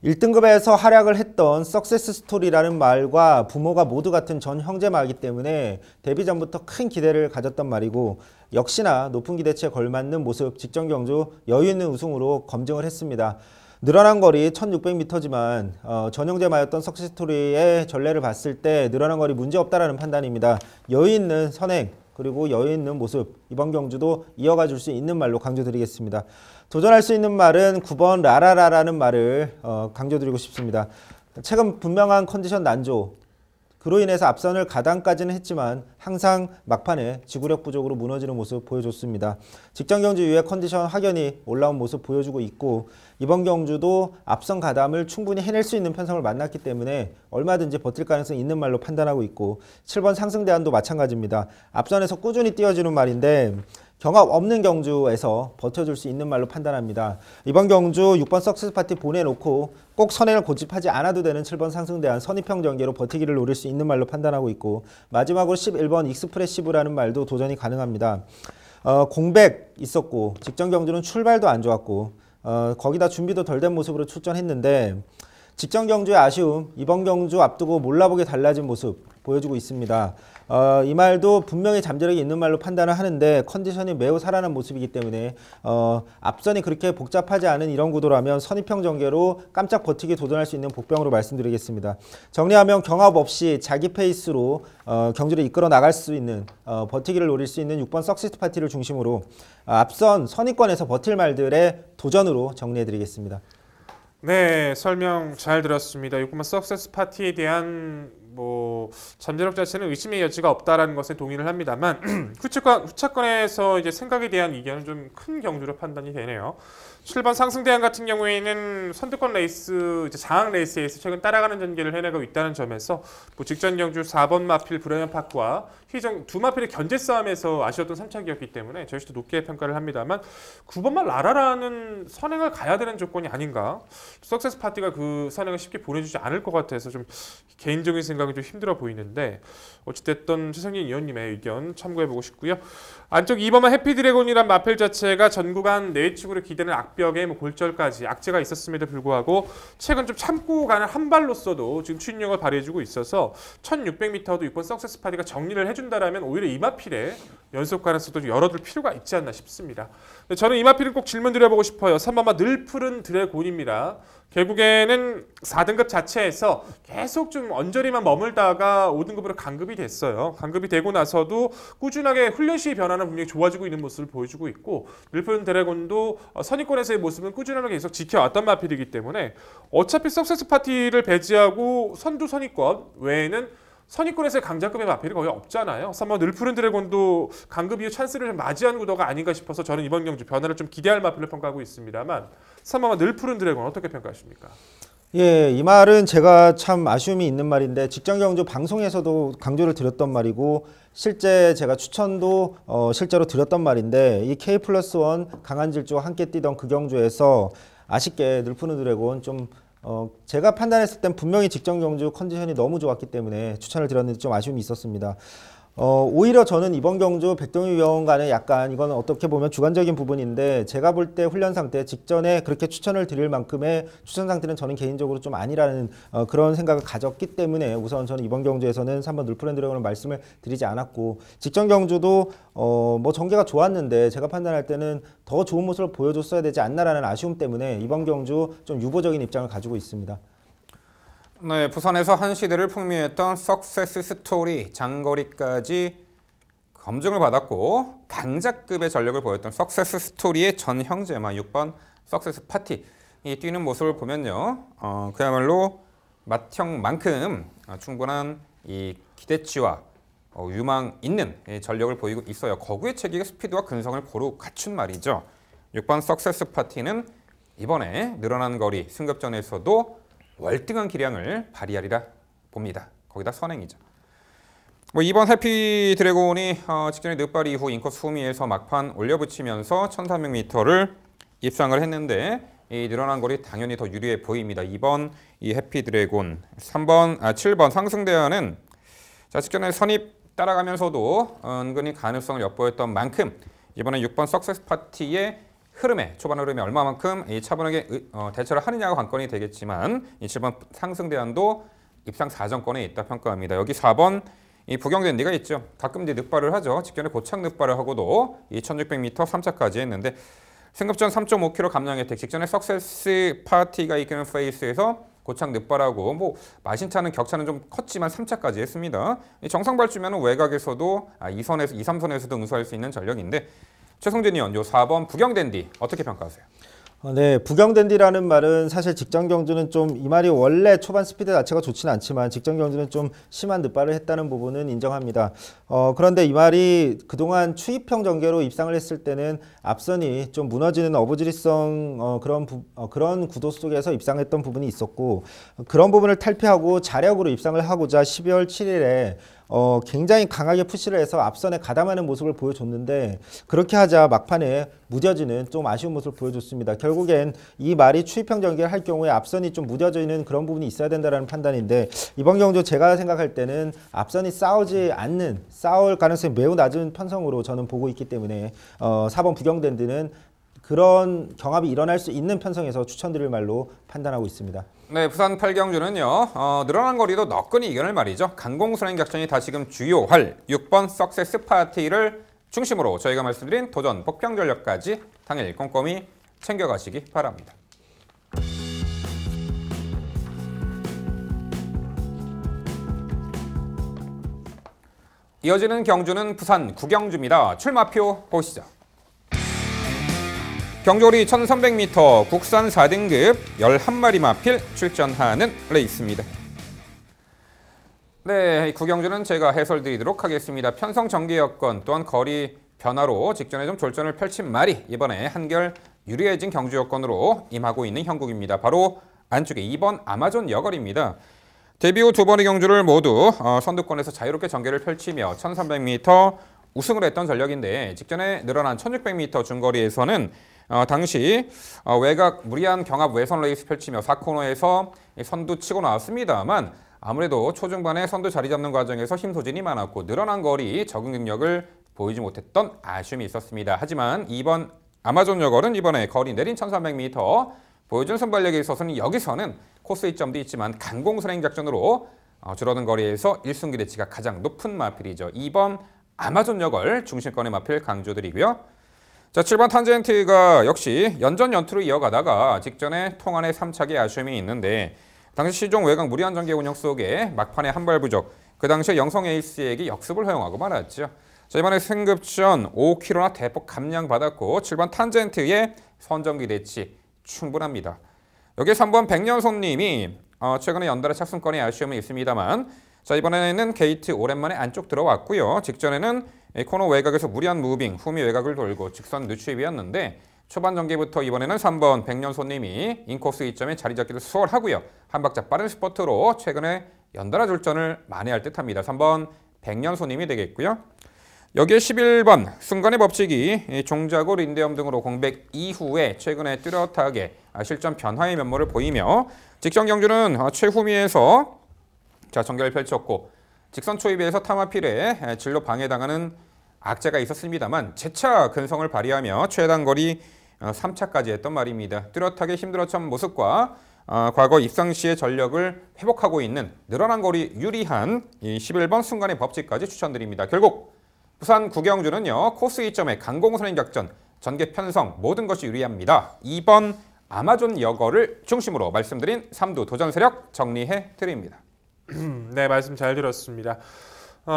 1등급에서 활약을 했던 석세스 스토리라는 말과 부모가 모두 같은 전 형제마이기 때문에 데뷔 전부터 큰 기대를 가졌던 말이고 역시나 높은 기대치에 걸맞는 모습 직전 경주 여유 있는 우승으로 검증을 했습니다. 늘어난 거리 1600m지만 전 형제마였던 석세스 스토리의 전례를 봤을 때 늘어난 거리 문제없다라는 판단입니다. 여유 있는 선행 그리고 여유 있는 모습 이번 경주도 이어가 줄 수 있는 말로 강조드리겠습니다. 도전할 수 있는 말은 9번 라라라라는 말을 강조드리고 싶습니다. 최근 분명한 컨디션 난조 그로 인해서 앞선을 가담까지는 했지만 항상 막판에 지구력 부족으로 무너지는 모습 보여줬습니다. 직전 경주 이후에 컨디션 확연히 올라온 모습 보여주고 있고 이번 경주도 앞선 가담을 충분히 해낼 수 있는 편성을 만났기 때문에 얼마든지 버틸 가능성이 있는 말로 판단하고 있고 7번 상승대안도 마찬가지입니다. 앞선에서 꾸준히 띄워주는 말인데 경합 없는 경주에서 버텨줄 수 있는 말로 판단합니다. 이번 경주 6번 석세스 파티 보내놓고 꼭 선행을 고집하지 않아도 되는 7번 상승대안 선입형 전개로 버티기를 노릴 수 있는 말로 판단하고 있고 마지막으로 11번 익스프레시브라는 말도 도전이 가능합니다. 공백 있었고 직전 경주는 출발도 안 좋았고 거기다 준비도 덜 된 모습으로 출전했는데 직전 경주의 아쉬움, 이번 경주 앞두고 몰라보게 달라진 모습 보여주고 있습니다. 이 말도 분명히 잠재력이 있는 말로 판단을 하는데 컨디션이 매우 살아난 모습이기 때문에 앞선이 그렇게 복잡하지 않은 이런 구도라면 선입형 전개로 깜짝 버티기 도전할 수 있는 복병으로 말씀드리겠습니다. 정리하면 경합 없이 자기 페이스로 경주를 이끌어 나갈 수 있는 버티기를 노릴 수 있는 6번 석시스 파티를 중심으로 앞선 선입권에서 버틸 말들의 도전으로 정리해드리겠습니다. 네, 설명 잘 들었습니다. 6번 석세스 파티에 대한 잠재력 자체는 의심의 여지가 없다라는 것에 동의를 합니다만 후차권에서 이제 생각에 대한 이견은 좀 큰 경주로 판단이 되네요. 7번 상승대항 같은 경우에는 선두권 레이스, 이제 장악 레이스에서 최근 따라가는 전개를 해내고 있다는 점에서 직전 경주 4번 마필 브라이언 파크와 희정 두 마필의 견제 싸움에서 아쉬웠던 3차기였기 때문에 저희 씨도 높게 평가를 합니다만 9번만 라라라는 선행을 가야 되는 조건이 아닌가. 석세스 파티가 그 선행을 쉽게 보내주지 않을 것 같아서 좀 개인적인 생각이 좀 힘들어 보이는데 어찌됐든 최성진 의원님의 의견 참고해보고 싶고요. 안쪽 2번만 해피드래곤이란 마필 자체가 전 구간 내측으로 기대는 악벽에 골절까지 악재가 있었음에도 불구하고 최근 좀 참고 가는 한 발로서도 지금 추진력을 발휘해주고 있어서 1600m도 6번 석세스 파티가 정리를 해준다라면 오히려 이 마필에 연속 가능성도 열어둘 필요가 있지 않나 싶습니다. 저는 이 마필은 꼭 질문 드려보고 싶어요. 3번만 늘 푸른 드래곤입니다. 결국에는 4등급 자체에서 계속 좀 언저리만 머물다가 5등급으로 강급이 됐어요. 강급이 되고 나서도 꾸준하게 훈련 시 변화는 분명히 좋아지고 있는 모습을 보여주고 있고 밀프른 드래곤도 선의권에서의 모습은 꾸준하게 계속 지켜왔던 마필이기 때문에 어차피 석세스 파티를 배제하고 선두 선의권 외에는 선의권에서의 강자급의 마필이 거의 없잖아요. 3번 늘푸른 드래곤도 강급 이후 찬스를 좀 맞이한 구도가 아닌가 싶어서 저는 이번 경주 변화를 좀 기대할 마필로 평가하고 있습니다만 3번 늘푸른 드래곤 어떻게 평가하십니까? 예, 이 말은 제가 참 아쉬움이 있는 말인데 직전 경주 방송에서도 강조를 드렸던 말이고 실제 제가 추천도 실제로 드렸던 말인데 이 K+1 강한 질주와 함께 뛰던 그 경주에서 아쉽게 늘푸른 드래곤 좀 제가 판단했을 땐 분명히 직전 경주 컨디션이 너무 좋았기 때문에 추천을 드렸는데 좀 아쉬움이 있었습니다. 오히려 저는 이번 경주 백동희 위원과는 약간 이건 어떻게 보면 주관적인 부분인데 제가 볼 때 훈련 상태 직전에 그렇게 추천을 드릴 만큼의 추천 상태는 저는 개인적으로 좀 아니라는 그런 생각을 가졌기 때문에 우선 저는 이번 경주에서는 3번 늘푸른 드래곤을 말씀을 드리지 않았고 직전 경주도 뭐 전개가 좋았는데 제가 판단할 때는 더 좋은 모습을 보여줬어야 되지 않나라는 아쉬움 때문에 이번 경주 좀 유보적인 입장을 가지고 있습니다. 네, 부산에서 한 시대를 풍미했던 석세스 스토리 장거리까지 검증을 받았고 강자급의 전력을 보였던 석세스 스토리의 전 형제마 6번 석세스 파티 이 뛰는 모습을 보면요, 그야말로 맏형만큼 충분한 이 기대치와 유망 있는 전력을 보이고 있어요. 거구의 체격의 스피드와 근성을 고루 갖춘 말이죠. 6번 석세스 파티는 이번에 늘어난 거리 승급전에서도 월등한 기량을 발휘하리라 봅니다. 거기다 선행이죠. 이번 해피 드래곤이 직전에 늦발 이후 인코스 후미에서 막판 올려붙이면서 1300m를 입상을 했는데 이 늘어난 거리 당연히 더 유리해 보입니다. 2번 이 해피 드래곤, 7번 상승대안은 직전에 선입 따라가면서도 은근히 가능성을 엿보였던 만큼 이번에 6번 석세스 파티의 흐름에 초반 흐름에 얼마만큼 차분하게 대처를 하느냐가 관건이 되겠지만 이 7번 상승대안도 입상 4정권에 있다 평가합니다. 여기 4번 이 부경댄디가 있죠. 가끔 이제 늑발을 하죠. 직전에 고착 늑발을 하고도 이 1600m 3차까지 했는데 승급전 3.5km 감량 혜택 직전에 석세스 파티가 이끄는 페이스에서 고착 늑발하고 마신차는 격차는 좀 컸지만 3차까지 했습니다. 정상 발주면 외곽에서도 2선에서 2, 3선에서도 응수할 수 있는 전력인데 최성진 의원, 요 4번 부경댄디 어떻게 평가하세요? 네, 부경댄디라는 말은 사실 직전 경주는 좀 이 말이 원래 초반 스피드 자체가 좋지는 않지만 직전 경주는 좀 심한 늦발을 했다는 부분은 인정합니다. 그런데 이 말이 그동안 추입형 전개로 입상을 했을 때는 앞선이 좀 무너지는 어부지리성 그런 구도 속에서 입상했던 부분이 있었고 그런 부분을 탈피하고 자력으로 입상을 하고자 12월 7일에 굉장히 강하게 푸시를 해서 앞선에 가담하는 모습을 보여줬는데 그렇게 하자 막판에 무뎌지는 좀 아쉬운 모습을 보여줬습니다. 결국엔 이 말이 추입형 전개를 할 경우에 앞선이 좀 무뎌지는 그런 부분이 있어야 된다는 판단인데 이번 경주 제가 생각할 때는 앞선이 싸울 가능성이 매우 낮은 편성으로 저는 보고 있기 때문에 4번 부경댄디는 그런 경합이 일어날 수 있는 편성에서 추천드릴 말로 판단하고 있습니다. 네, 부산 8경주는요. 늘어난 거리도 너끈히 이겨낼 말이죠. 강공순행 작전이 다시금 주요할 6번 석세스 파티를 중심으로 저희가 말씀드린 도전 복병 전력까지 당일 꼼꼼히 챙겨가시기 바랍니다. 이어지는 경주는 부산 9경주입니다. 출마표 보시죠. 경주거리 1300m 국산 4등급 11마리 마필 출전하는 레이스입니다. 네, 이 구경주는 제가 해설드리도록 하겠습니다. 편성 전개 여건 또한 거리 변화로 직전에 좀 졸전을 펼친 말이 이번에 한결 유리해진 경주 여건으로 임하고 있는 형국입니다. 바로 안쪽에 2번 아마존 여걸입니다. 데뷔 후 두 번의 경주를 모두 선두권에서 자유롭게 전개를 펼치며 1300m 우승을 했던 전력인데 직전에 늘어난 1600m 중거리에서는 당시 외곽 무리한 경합 외선 레이스 펼치며 4코너에서 선두 치고 나왔습니다만 아무래도 초중반에 선두 자리 잡는 과정에서 힘 소진이 많았고 늘어난 거리 적응 능력을 보이지 못했던 아쉬움이 있었습니다. 하지만 이번 아마존 여걸은 이번에 거리 내린 1300m 보여준 순발력에 있어서는 여기서는 코스 이점도 있지만 강공선행 작전으로 줄어든 거리에서 1승 기대치가 가장 높은 마필이죠. 2번 아마존 여걸 중심권의 마필 강조드리고요. 자, 7번 탄젠트가 역시 연전 연투로 이어가다가 직전에 통안의 3착의 아쉬움이 있는데 당시 시종 외곽 무리한 전개 운영 속에 막판에 한 발 부족, 그 당시에 영성 에이스에게 역습을 허용하고 말았죠. 자, 이번에 승급전 5km나 대폭 감량받았고 7번 탄젠트의 선점 기대치 충분합니다. 여기 3번 백년손님이 최근에 연달아 착순권의 아쉬움이 있습니다만 자, 이번에는 게이트 오랜만에 안쪽 들어왔고요. 직전에는 코너 외곽에서 무리한 무빙, 후미 외곽을 돌고 직선 늦추입이었는데 초반 전개부터 이번에는 3번 백년손님이 인코스 2점에 자리 잡기를 수월하고요. 한 박자 빠른 스퍼트로 최근에 연달아 졸전을 만회할 듯합니다. 3번 백년손님이 되겠고요. 여기에 11번 순간의 법칙이 종자고 린데엄 등으로 공백 이후에 최근에 뚜렷하게 실전 변화의 면모를 보이며 직전 경주는 최후미에서 전개를 펼쳤고 직선 초입에서 타마필에 진로 방해당하는 악재가 있었습니다만 재차 근성을 발휘하며 최단 거리 3차까지 했던 말입니다. 뚜렷하게 힘들었던 모습과 과거 입상 시의 전력을 회복하고 있는 늘어난 거리 유리한 이 11번 순간의 법칙까지 추천드립니다. 결국 부산 구경주는요. 코스 2점의 강공선행 작전, 전개 편성 모든 것이 유리합니다. 2번 아마존 여걸을 중심으로 말씀드린 3두 도전 세력 정리해 드립니다. 네, 말씀 잘 들었습니다.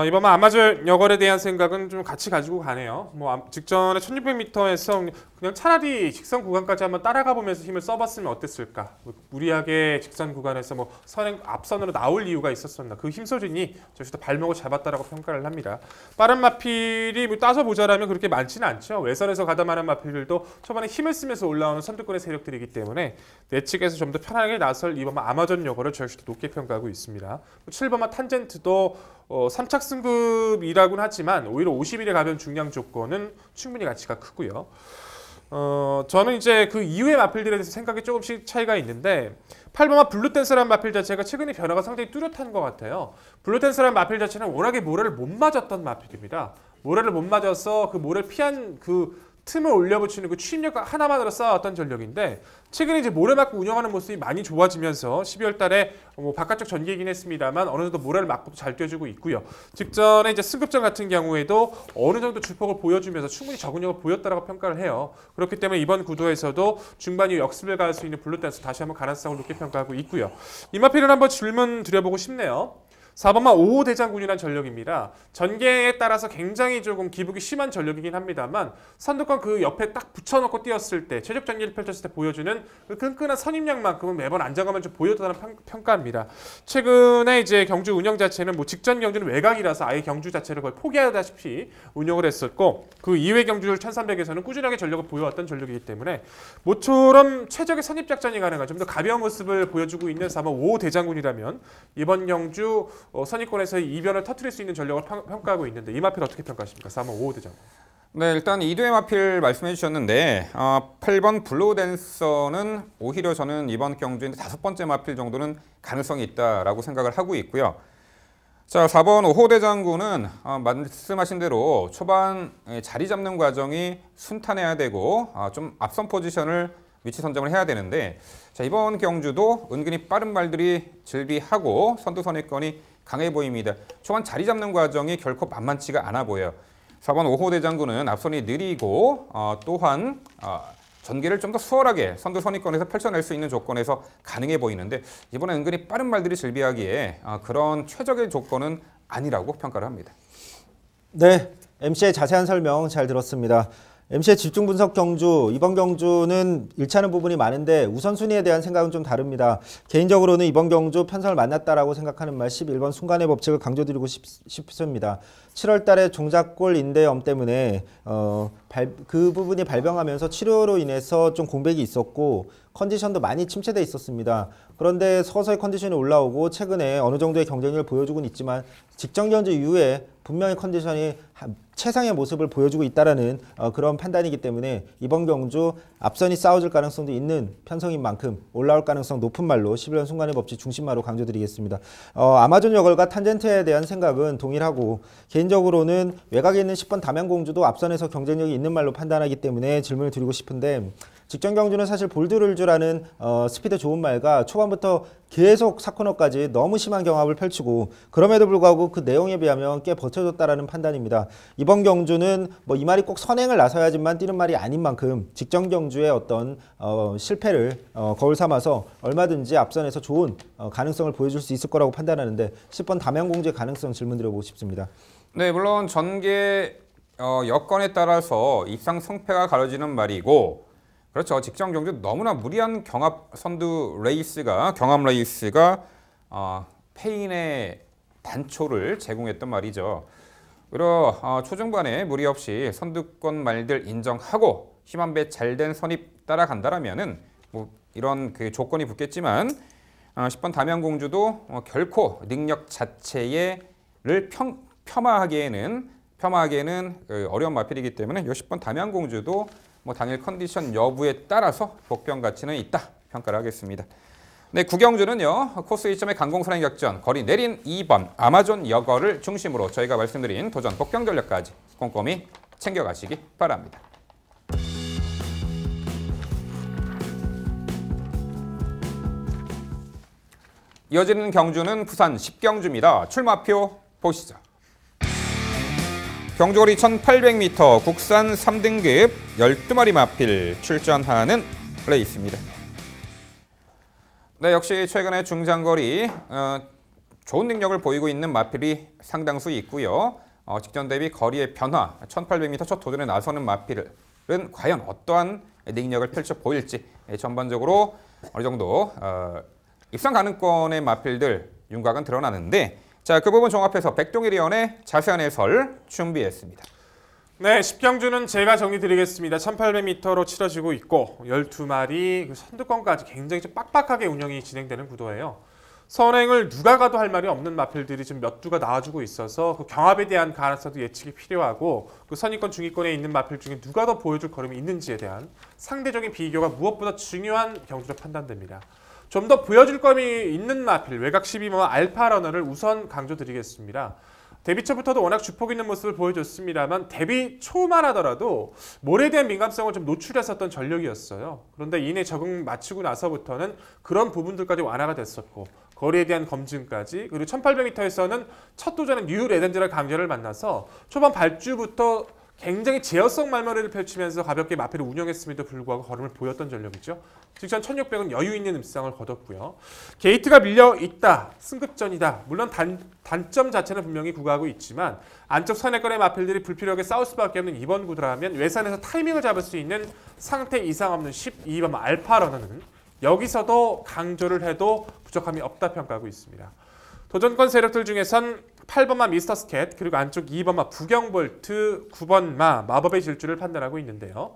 이번 아마존 여걸에 대한 생각은 좀 같이 가지고 가네요. 직전에 1600m에서 그냥 차라리 직선 구간까지 한번 따라가 보면서 힘을 써봤으면 어땠을까? 무리하게 직선 구간에서 선행 앞선으로 나올 이유가 있었었나? 그 힘 소진이 저기서 발목을 잡았다라고 평가를 합니다. 빠른 마필이 따져보자라면 그렇게 많지는 않죠. 외선에서 가담하는 마필들도 초반에 힘을 쓰면서 올라오는 선두권의 세력들이기 때문에 내측에서 좀 더 편하게 나설 이번 아마존 여걸을 저희도 높게 평가하고 있습니다. 7번마 탄젠트도 3착 승급이라고는 하지만 오히려 50일에 가변 중량 조건은 충분히 가치가 크고요. 저는 이제 그 이후의 마필들에 대해서 생각이 조금씩 차이가 있는데 8번마 블루댄서라는 마필 자체가 최근에 변화가 상당히 뚜렷한 것 같아요. 블루댄서라는 마필 자체는 워낙에 모래를 못 맞았던 마필입니다. 모래를 못 맞아서 그 모래를 피한 그 틈을 올려붙이는 그 추진력 하나만으로 쌓아왔던 전력인데 최근에 이제 모래 맞고 운영하는 모습이 많이 좋아지면서 12월 달에 바깥쪽 전개이긴 했습니다만 어느 정도 모래를 맞고도 잘 뛰어주고 있고요. 직전에 이제 승급전 같은 경우에도 어느 정도 주폭을 보여주면서 충분히 적응력을 보였다라고 평가를 해요. 그렇기 때문에 이번 구도에서도 중반 이후 역습을 가할 수 있는 블루댄스 다시 한번 가능성을 높게 평가하고 있고요. 이마필은 한번 질문 드려보고 싶네요. 4번마 5호 대장군이라는 전력입니다. 전개에 따라서 굉장히 조금 기복이 심한 전력이긴 합니다만 선두권 그 옆에 딱 붙여놓고 뛰었을 때 최적 전개를 펼쳤을 때 보여주는 그 끈끈한 선임력만큼은 매번 안정감을 좀 보였다는 평가입니다. 최근에 이제 경주 운영 자체는 직전 경주는 외곽이라서 아예 경주 자체를 거의 포기하다시피 운영을 했었고 그 이후의 경주를 1300에서는 꾸준하게 전력을 보여왔던 전력이기 때문에 모처럼 최적의 선입 작전이 가능한 좀 더 가벼운 모습을 보여주고 있는 4번 5호 대장군이라면 이번 경주 선입권에서의 이변을 터뜨릴 수 있는 전력을 평가하고 있는데 이 마필 어떻게 평가하십니까? 4번 5호 대장. 네, 일단 2두의 마필 말씀해 주셨는데 8번 블루댄서는 오히려 저는 이번 경주에 5번째 마필 정도는 가능성이 있다라고 생각을 하고 있고요. 자, 4번 5호 대장군은 말씀하신 대로 초반 자리 잡는 과정이 순탄해야 되고 좀 앞선 포지션을 위치 선정을 해야 되는데 자, 이번 경주도 은근히 빠른 말들이 즐비하고 선두 선입권이 강해 보입니다. 초반 자리 잡는 과정이 결코 만만치가 않아 보여요. 4번 5호 대장군은 앞선이 느리고 또한 전개를 좀 더 수월하게 선두 선입권에서 펼쳐낼 수 있는 조건에서 가능해 보이는데 이번에 은근히 빠른 말들이 즐비하기에 그런 최적의 조건은 아니라고 평가를 합니다. 네, MC의 자세한 설명 잘 들었습니다. MC의 집중 분석 경주, 이번 경주는 일치하는 부분이 많은데 우선순위에 대한 생각은 좀 다릅니다. 개인적으로는 이번 경주 편성을 만났다라고 생각하는 말 11번 순간의 법칙을 강조드리고 싶습니다. 7월 달에 종작골 인대염 때문에 그 부분이 발병하면서 치료로 인해서 좀 공백이 있었고 컨디션도 많이 침체돼 있었습니다. 그런데 서서히 컨디션이 올라오고 최근에 어느 정도의 경쟁력을 보여주고는 있지만 직전 경주 이후에 분명히 컨디션이 최상의 모습을 보여주고 있다라는 그런 판단이기 때문에 이번 경주 앞선이 싸워줄 가능성도 있는 편성인 만큼 올라올 가능성 높은 말로 11번 순간의 법칙 중심마로 강조드리겠습니다. 아마존 여걸과 탄젠트에 대한 생각은 동일하고 개인적으로는 외곽에 있는 10번 담양공주도 앞선에서 경쟁력이 있는 말로 판단하기 때문에 질문을 드리고 싶은데 직전 경주는 사실 볼드룰즈라는 스피드 좋은 말과 초반부터 계속 4코너까지 너무 심한 경합을 펼치고 그럼에도 불구하고 그 내용에 비하면 꽤 버텨줬다라는 판단입니다. 이번 경주는 뭐 이 말이 꼭 선행을 나서야지만 뛰는 말이 아닌 만큼 직전 경주의 어떤 실패를 거울 삼아서 얼마든지 앞선에서 좋은 가능성을 보여줄 수 있을 거라고 판단하는데 10번 담양공주의 가능성 질문 드려보고 싶습니다. 네, 물론 전개 여건에 따라서 입상 성패가 가려지는 말이고 그렇죠. 직전 경주 너무나 무리한 경합 레이스가 패인의 단초를 제공했던 말이죠. 그리고 초중반에 무리 없이 선두권 말들 인정하고 힘한 배 잘된 선입 따라간다라면은 뭐 이런 그 조건이 붙겠지만 10번 담양공주도 결코 능력 자체를 폄하하기에는 어려운 마필이기 때문에 이 10번 담양공주도 뭐 당일 컨디션 여부에 따라서 복병 가치는 있다 평가를 하겠습니다. 네, 구경주는요. 코스 2점의 강공선행 작전, 거리 내린 2번 아마존 여걸을 중심으로 저희가 말씀드린 도전 복병 전략까지 꼼꼼히 챙겨가시기 바랍니다. 이어지는 경주는 부산 10경주입니다. 출마표 보시죠. 경주거리 1800m 국산 3등급 12마리 마필 출전하는 레이스입니다. 네, 역시 최근에 중장거리 좋은 능력을 보이고 있는 마필이 상당수 있고요. 직전 대비 거리의 변화, 1800m 첫 도전에 나서는 마필은 과연 어떠한 능력을 펼쳐 보일지 전반적으로 어느 정도 입상 가능권의 마필들 윤곽은 드러나는데 자, 그 부분 종합해서 백동일위원의 자세한 해설 준비했습니다. 네, 10경주는 제가 정리드리겠습니다. 1800m로 치러지고 있고 12마리 그 선두권까지 굉장히 좀 빡빡하게 운영이 진행되는 구도예요. 선행을 누가 가도 할 말이 없는 마필들이 지금 몇 두가 나와주고 있어서 그 경합에 대한 가능성도 예측이 필요하고 그 선의권 중위권에 있는 마필 중에 누가 더 보여줄 걸음이 있는지에 대한 상대적인 비교가 무엇보다 중요한 경주로 판단됩니다. 좀 더 보여줄 걸음이 있는 마필 외곽 12번 알파러너를 우선 강조드리겠습니다. 데뷔 초부터도 워낙 주폭 있는 모습을 보여줬습니다만 데뷔 초만 하더라도 몰에 대한 민감성을 좀 노출했었던 전력이었어요. 그런데 이내 적응 마치고 나서부터는 그런 부분들까지 완화가 됐었고 거리에 대한 검증까지 그리고 1800m에서는 첫 도전은 뉴 레전드라는 강자를 만나서 초반 발주부터 굉장히 제어성 말머리를 펼치면서 가볍게 마필을 운영했음에도 불구하고 걸음을 보였던 전력이죠. 직전 1600은 여유 있는 입상을 거뒀고요. 게이트가 밀려 있다, 승급전이다. 물론 단점 자체는 분명히 구가하고 있지만 안쪽 선행권의 마필들이 불필요하게 싸울 수밖에 없는 이번 구도라면 외산에서 타이밍을 잡을 수 있는 상태 이상 없는 12번 알파러너는 여기서도 강조를 해도 부족함이 없다 평가하고 있습니다. 도전권 세력들 중에선 8번마 미스터 스캣 그리고 안쪽 2번마 부경볼트 9번마 마법의 질주를 판단하고 있는데요.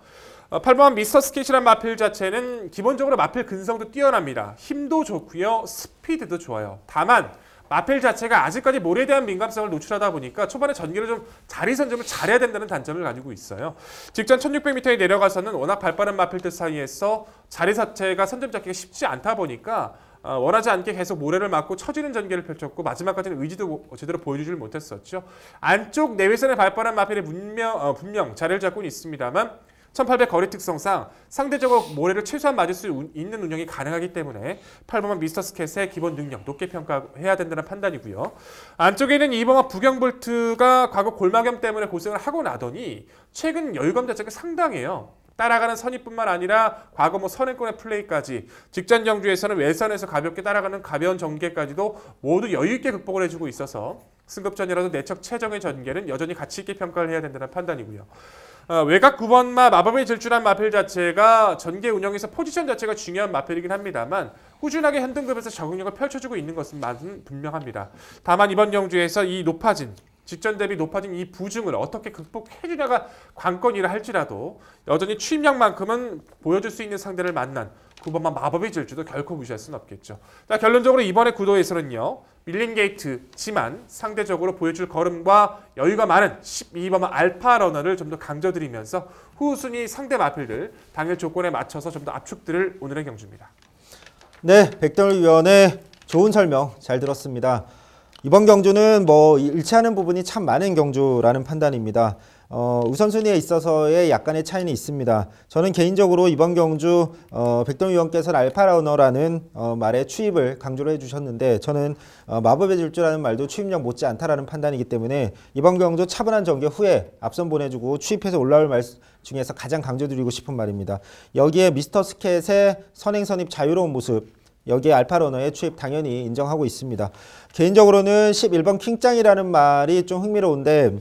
8번마 미스터 스캣이란 마필 자체는 기본적으로 마필 근성도 뛰어납니다. 힘도 좋고요. 스피드도 좋아요. 다만 마필 자체가 아직까지 몰에 대한 민감성을 노출하다 보니까 초반에 전개를 좀 자리 선점을 잘해야 된다는 단점을 가지고 있어요. 직전 1600m에 내려가서는 워낙 발빠른 마필들 사이에서 자리 자체가 선점 잡기가 쉽지 않다 보니까 원하지 않게 계속 모래를 맞고 처지는 전개를 펼쳤고 마지막까지는 의지도 제대로 보여주질 못했었죠. 안쪽 내외선의 발빠른 마필이 분명 자리를 잡고는 있습니다만 1800 거리 특성상 상대적으로 모래를 최소한 맞을 수 있는 운영이 가능하기 때문에 8번마 미스터 스캣의 기본 능력 높게 평가해야 된다는 판단이고요. 안쪽에는 2번마 부경볼트가 과거 골마겸 때문에 고생을 하고 나더니 최근 여유감 자체가 상당해요. 따라가는 선입뿐만 아니라 과거 선행권의 플레이까지 직전 경주에서는 외선에서 가볍게 따라가는 가벼운 전개까지도 모두 여유 있게 극복을 해주고 있어서 승급전이라도 내척 최정의 전개는 여전히 가치 있게 평가를 해야 된다는 판단이고요. 외곽 9번마 마법의 질주란 마필 자체가 전개 운영에서 포지션 자체가 중요한 마필이긴 합니다만 꾸준하게 현등급에서 적응력을 펼쳐주고 있는 것은 분명합니다. 다만 이번 경주에서 이 높아진 직전 대비 높아진 이 부중을 어떻게 극복해주냐가 관건이라 할지라도 여전히 취임력만큼은 보여줄 수 있는 상대를 만난 9번만 마법의 질주도 결코 무시할 수는 없겠죠. 자, 결론적으로 이번에 구도에서는요. 밀린 게이트지만 상대적으로 보여줄 걸음과 여유가 많은 12번만 알파 러너를 좀 더 강조드리면서 후순위 상대 마필들 당일 조건에 맞춰서 좀 더 압축들을 오늘의 경주입니다. 네, 백동일 위원의 좋은 설명 잘 들었습니다. 이번 경주는 뭐 일치하는 부분이 참 많은 경주라는 판단입니다. 우선순위에 있어서의 약간의 차이는 있습니다. 저는 개인적으로 이번 경주 백동희 위원께서는 알파라우너라는 말에 추입을 강조를 해주셨는데 저는 마법의 질주라는 말도 추입력 못지 않다라는 판단이기 때문에 이번 경주 차분한 전개 후에 앞선 보내주고 추입해서 올라올 말 중에서 가장 강조드리고 싶은 말입니다. 여기에 미스터 스캣의 선행선입 자유로운 모습 여기에 알파러너의 추입 당연히 인정하고 있습니다. 개인적으로는 11번 킹짱이라는 말이 좀 흥미로운데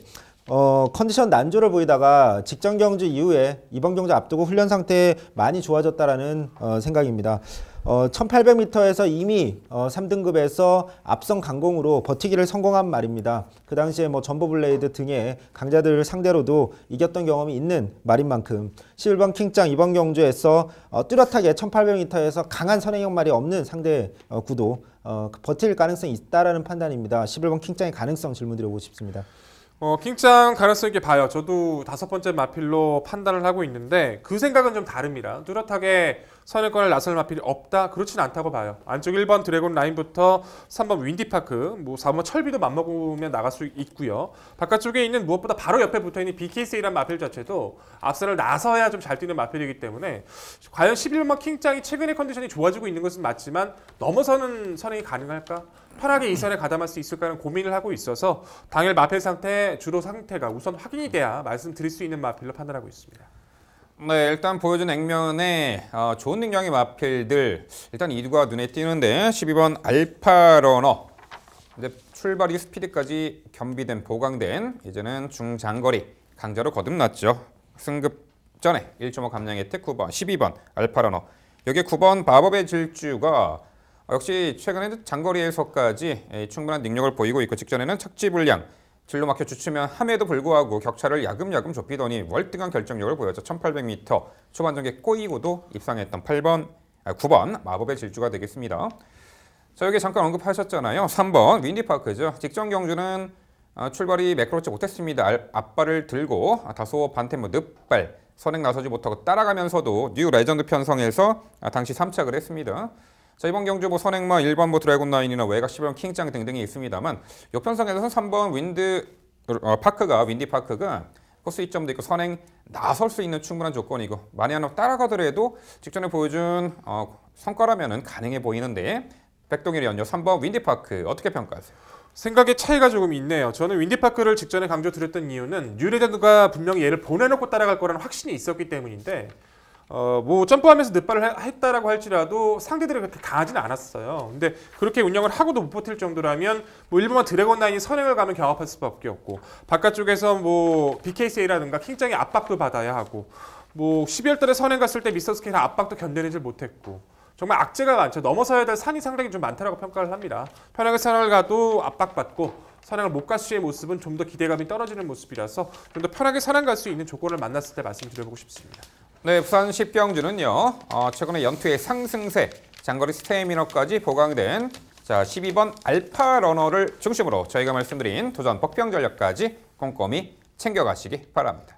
컨디션 난조를 보이다가 직전 경주 이후에 이번 경주 앞두고 훈련 상태 많이 좋아졌다라는 생각입니다. 1800m에서 이미 3등급에서 앞선 강공으로 버티기를 성공한 말입니다. 그 당시에 뭐 전보블레이드 등의 강자들을 상대로도 이겼던 경험이 있는 말인 만큼 11번 킹짱 이번 경주에서 뚜렷하게 1800m에서 강한 선행형 말이 없는 상대 구도 버틸 가능성이 있다라는 판단입니다. 11번 킹짱의 가능성 질문드려보고 싶습니다. 킹짱 가능성 있게 봐요. 저도 5번째 마필로 판단을 하고 있는데 그 생각은 좀 다릅니다. 뚜렷하게 선행권을 나설 마필이 없다? 그렇진 않다고 봐요. 안쪽 1번 드래곤 라인부터 3번 윈디파크, 뭐 4번 철비도 맞먹으면 나갈 수 있고요. 바깥쪽에 있는 무엇보다 바로 옆에 붙어있는 BKS라는 마필 자체도 앞선을 나서야 좀 잘 뛰는 마필이기 때문에 과연 11번 킹짱이 최근에 컨디션이 좋아지고 있는 것은 맞지만 넘어서는 선행이 가능할까? 편하게 이 선에 가담할 수 있을까는 고민을 하고 있어서 당일 마필 상태, 주로 상태가 우선 확인이 돼야 말씀드릴 수 있는 마필로 판단하고 있습니다. 네, 일단 보여준 액면에 좋은 능력의 마필들 일단 2두가 눈에 띄는데 12번 알파러너 이제 출발이 스피드까지 겸비된 보강된 이제는 중장거리 강자로 거듭났죠. 승급 전에 1.5 감량 혜택 9번 12번 알파러너 여기 9번 마법의 질주가 역시 최근에 장거리에서까지 충분한 능력을 보이고 있고 직전에는 착지 불량 질로 막혀 주춤면 함에도 불구하고 격차를 야금야금 좁히더니 월등한 결정력을 보였죠. 1800m 초반 전개 꼬이고도 입상했던 9번 마법의 질주가 되겠습니다. 자, 여기 잠깐 언급하셨잖아요. 3번 윈디파크죠. 직전 경주는 출발이 매끄럽지 못했습니다. 앞발을 들고 다소 반템포 늪발 선행 나서지 못하고 따라가면서도 뉴 레전드 편성에서 당시 3착을 했습니다. 자, 이번 경주 뭐 선행마 1번 뭐 드래곤 라인이나 외곽 11번 킹짱 등등이 있습니다만 역편성에서는 3번 윈디 파크가 코스 이점도 있고 선행 나설 수 있는 충분한 조건이고 만에 하나 따라가더라도 직전에 보여준 성과라면은 가능해 보이는데 백동일이 연요 3번 윈디 파크 어떻게 평가하세요? 생각의 차이가 조금 있네요. 저는 윈디파크를 직전에 강조드렸던 이유는 뉴레전드가 분명히 얘를 보내놓고 따라갈 거라는 확신이 있었기 때문인데 뭐 점프하면서 늪발을 했다라고 할지라도 상대들이 그렇게 강하지는 않았어요. 근데 그렇게 운영을 하고도 못 버틸 정도라면 뭐 일본만 드래곤 라인이 선행을 가면 경합할 수밖에 없고 바깥쪽에서 뭐 BKC라든가 킹짱이 압박도 받아야 하고 뭐 12월 달에 선행 갔을 때 미스터 스케일의 압박도 견뎌내질 못했고 정말 악재가 많죠. 넘어서야 될 산이 상당히 좀 많다라고 평가를 합니다. 편하게 선행을 가도 압박받고 선행을 못 갈 수의 모습은 좀 더 기대감이 떨어지는 모습이라서 좀 더 편하게 선행 갈 수 있는 조건을 만났을 때 말씀드려보고 싶습니다. 네, 부산 10경주는요. 최근에 연투의 상승세, 장거리 스태미너까지 보강된 자 12번 알파 러너를 중심으로 저희가 말씀드린 도전 복병 전략까지 꼼꼼히 챙겨가시기 바랍니다.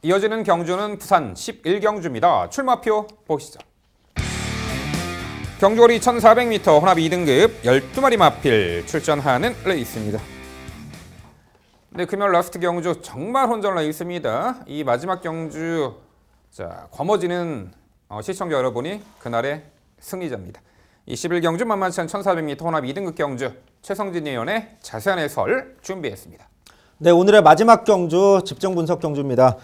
이어지는 경주는 부산 11경주입니다. 출마표 보시죠. 경주거리 1400m 혼합 2등급 12마리 마필 출전하는 레이스입니다. 네, 금요일 라스트 경주 정말 혼전 레이스입니다. 이 마지막 경주 자 거머쥐는 시청자 여러분이 그날의 승리자입니다. 이 11경주 만만치 않은 1400m 혼합 2등급 경주 최성진 의원의 자세한 해설 준비했습니다. 네, 오늘의 마지막 경주 집중 분석 경주입니다.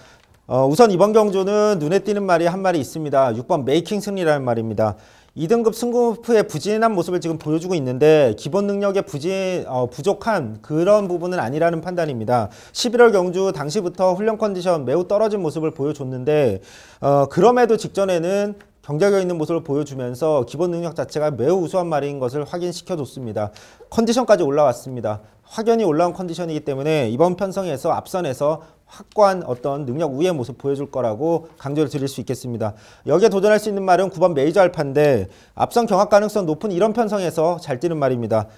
우선 이번 경주는 눈에 띄는 말이 한 마리 있습니다. 6번 메이킹 승리라는 말입니다. 2등급 승부의 부진한 모습을 지금 보여주고 있는데 기본 능력의 부족한 그런 부분은 아니라는 판단입니다. 11월 경주 당시부터 훈련 컨디션 매우 떨어진 모습을 보여줬는데 그럼에도 직전에는 경쟁력 있는 모습을 보여주면서 기본 능력 자체가 매우 우수한 말인 것을 확인시켜줬습니다. 컨디션까지 올라왔습니다. 확연히 올라온 컨디션이기 때문에 이번 편성에서 앞선에서 확고한 어떤 능력 우위의 모습 보여줄 거라고 강조를 드릴 수 있겠습니다. 여기에 도전할 수 있는 말은 9번 메이저 알파인데 앞선 경합 가능성 높은 이런 편성에서 잘 뛰는 말입니다.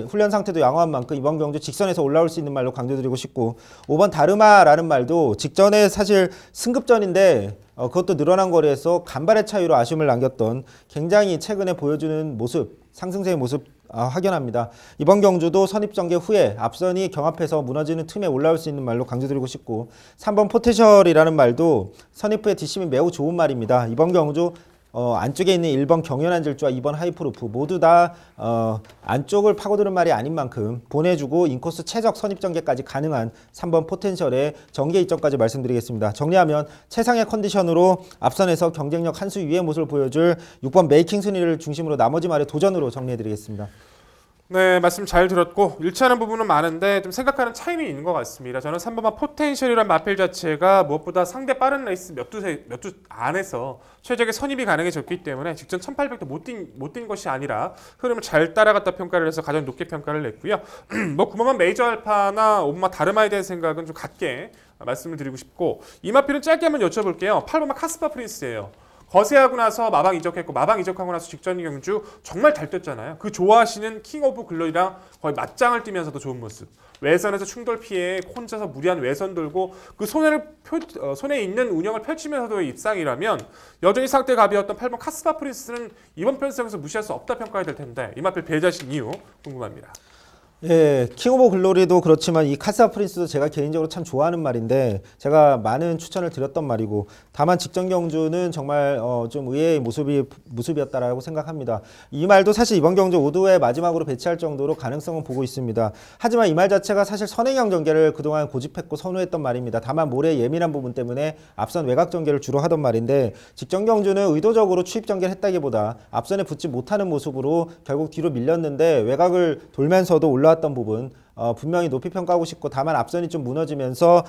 훈련 상태도 양호한 만큼 이번 경주 직선에서 올라올 수 있는 말로 강조드리고 싶고 5번 다르마라는 말도 직전에 사실 승급전인데 그것도 늘어난 거리에서 간발의 차이로 아쉬움을 남겼던 굉장히 최근에 보여주는 모습, 상승세의 모습 확연합니다. 이번 경주도 선입전개 후에 앞선이 경합해서 무너지는 틈에 올라올 수 있는 말로 강조드리고 싶고 3번 포테셜이라는 말도 선입 후의 뒷심이 매우 좋은 말입니다. 이번 경주 안쪽에 있는 1번 경연한 질주와 2번 하이프루프 모두 다 안쪽을 파고드는 말이 아닌 만큼 보내주고 인코스 최적 선입전개까지 가능한 3번 포텐셜의 전개 이점까지 말씀드리겠습니다. 정리하면 최상의 컨디션으로 앞선에서 경쟁력 한 수 위의 모습을 보여줄 6번 메이킹 순위를 중심으로 나머지 말의 도전으로 정리해드리겠습니다. 네, 말씀 잘 들었고 일치하는 부분은 많은데 좀 생각하는 차이는 있는 것 같습니다. 저는 3번만 포텐셜이란 마필 자체가 무엇보다 상대 빠른 레이스 몇 주 안에서 최적의 선입이 가능해졌기 때문에 직전 1800도 못 뛴 것이 아니라 흐름을 잘 따라갔다 평가를 해서 가장 높게 평가를 냈고요. 뭐 9번만 메이저 알파나 5번만 다르마에 대한 생각은 좀 같게 말씀을 드리고 싶고 이 마필은 짧게 한번 여쭤볼게요. 8번만 카스파 프린스예요. 거세하고 나서 마방 이적했고 마방 이적하고 나서 직전 경주 정말 잘 뛰었잖아요. 그 좋아하시는 킹 오브 글로리랑 거의 맞짱을 뛰면서도 좋은 모습. 외선에서 충돌 피해 혼자서 무리한 외선 돌고 그 손에 있는 운영을 펼치면서도의 입상이라면 여전히 상대 갑이었던 8번 카스파 프린스는 이번 편성에서 무시할 수 없다 평가해야 될 텐데 이 마필 배제하신 이유 궁금합니다. 예, 킹 오브 글로리도 그렇지만 이 카스파 프린스도 제가 개인적으로 참 좋아하는 말인데 제가 많은 추천을 드렸던 말이고 다만 직전 경주는 정말 좀 의외의 모습이었다라고 생각합니다. 이 말도 사실 이번 경주 5도에 마지막으로 배치할 정도로 가능성은 보고 있습니다. 하지만 이 말 자체가 사실 선행형 전개를 그동안 고집했고 선호했던 말입니다. 다만 모래의 예민한 부분 때문에 앞선 외곽 전개를 주로 하던 말인데 직전 경주는 의도적으로 추입 전개를 했다기보다 앞선에 붙지 못하는 모습으로 결국 뒤로 밀렸는데 외곽을 돌면서도 올라왔던 부분 분명히 높이 평가하고 싶고 다만 앞선이 좀 무너지면서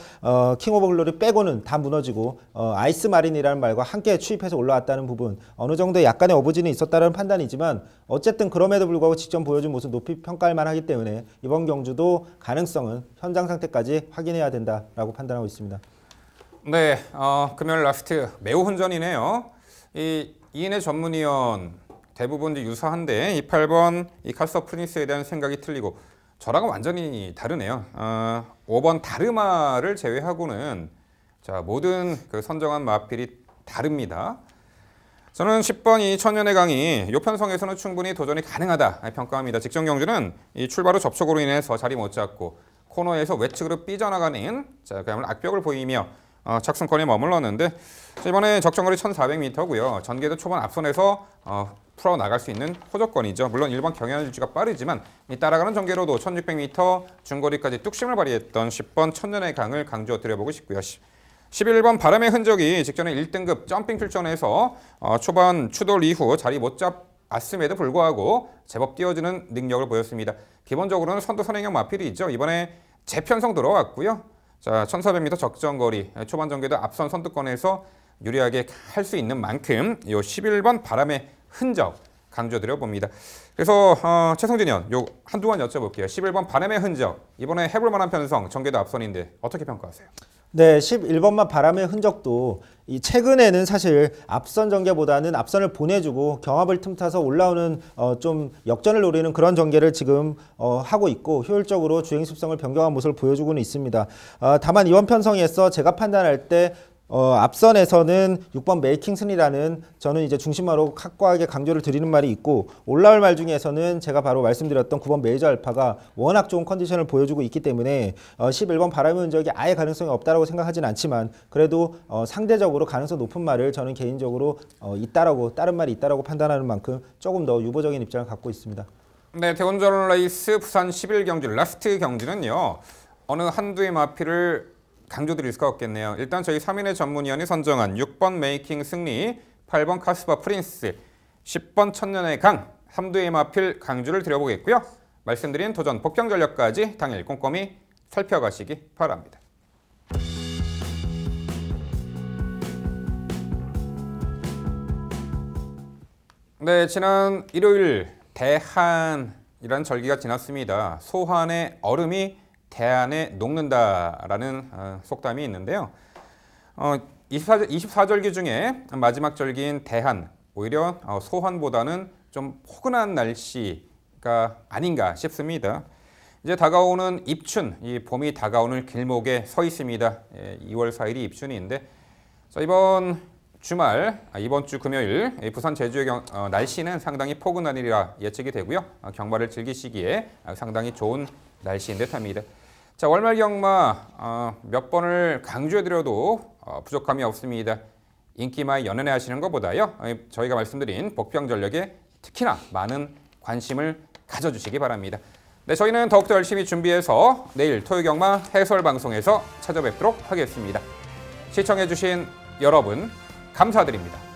킹 오브 글로리 빼고는 다 무너지고 아이스 마린이라는 말과 함께 추입해서 올라왔다는 부분 어느 정도 약간의 어부진이 있었다는 판단이지만 어쨌든 그럼에도 불구하고 직전 보여준 모습 높이 평가할 만하기 때문에 이번 경주도 가능성은 현장 상태까지 확인해야 된다라고 판단하고 있습니다. 네, 금요일 라스트 매우 혼전이네요. 이 이인의 전문위원 대부분 유사한데 이 8번 이 카스파 프린스에 대한 생각이 틀리고 저랑은 완전히 다르네요. 5번 다르마를 제외하고는 자 모든 그 선정한 마필이 다릅니다. 저는 10번 이 천년의 강이 요 편성에서는 충분히 도전이 가능하다 평가합니다. 직전 경주는 이 출발 후 접촉으로 인해서 자리 못 잡고 코너에서 외측으로 삐져나가는 자 그야말로 악벽을 보이며 착승권에 머물렀는데 이번에 적정거리 1400m고요. 전개도 초반 앞선에서 풀어나갈 수 있는 호조건이죠. 물론 1번 경연 유지가 빠르지만 이 따라가는 전개로도 1600m 중거리까지 뚝심을 발휘했던 10번 천년의 강을 강조드려보고 싶고요. 11번 바람의 흔적이 직전에 1등급 점핑 출전에서 초반 추돌 이후 자리 못 잡았음에도 불구하고 제법 뛰어주는 능력을 보였습니다. 기본적으로는 선두 선행형 마필이죠. 이번에 재편성 들어왔고요. 자 1400m 적정거리 초반 전개도 앞선 선두권에서 유리하게 할 수 있는 만큼 이 11번 바람의 흔적 강조드려 봅니다. 그래서 최성진 의원 요 한두 번 여쭤볼게요. 11번 바람의 흔적 이번에 해볼 만한 편성 전개도 앞선인데 어떻게 평가하세요? 네, 11번만 바람의 흔적도 이 최근에는 사실 앞선 전개보다는 앞선을 보내주고 경합을 틈타서 올라오는 좀 역전을 노리는 그런 전개를 지금 하고 있고 효율적으로 주행 습성을 변경한 모습을 보여주고는 있습니다. 다만 이번 편성에서 제가 판단할 때 앞선에서는 6번 메이킹슨이라는 저는 이제 중심화로 확고하게 강조를 드리는 말이 있고 올라올 말 중에서는 제가 바로 말씀드렸던 9번 메이저 알파가 워낙 좋은 컨디션을 보여주고 있기 때문에 11번 바람의 흔적이 아예 가능성이 없다라고 생각하진 않지만 그래도 상대적으로 가능성 높은 말을 저는 개인적으로 있다라고 다른 말이 있다라고 판단하는 만큼 조금 더 유보적인 입장을 갖고 있습니다. 네, 대원전 레이스 부산 11경주 라스트 경주는요. 어느 한두의 마필을 강조드릴 수가 없겠네요. 일단 저희 3인의 전문위원이 선정한 6번 메이킹 승리, 8번 카스파 프린스, 10번 천년의 강, 삼두의 마필 강주를 드려보겠고요. 말씀드린 도전 복병 전력까지 당일 꼼꼼히 살펴가시기 바랍니다. 네, 지난 일요일 대한이라는 절기가 지났습니다. 소환의 얼음이 대한에 녹는다라는 속담이 있는데요. 24절기 중에 마지막 절기인 대한, 오히려 소환보다는 좀 포근한 날씨가 아닌가 싶습니다. 이제 다가오는 입춘, 이 봄이 다가오는 길목에 서 있습니다. 2월 4일이 입춘인데, 자, 이번 주 금요일 부산 제주의 날씨는 상당히 포근한 일이라 예측이 되고요. 경마를 즐기시기에 상당히 좋은 날씨인 듯합니다. 자, 월말 경마 몇 번을 강조해드려도 부족함이 없습니다. 인기마에 연연해 하시는 것보다요, 저희가 말씀드린 복병 전력에 특히나 많은 관심을 가져주시기 바랍니다. 네, 저희는 더욱더 열심히 준비해서 내일 토요 경마 해설 방송에서 찾아뵙도록 하겠습니다. 시청해주신 여러분 감사드립니다.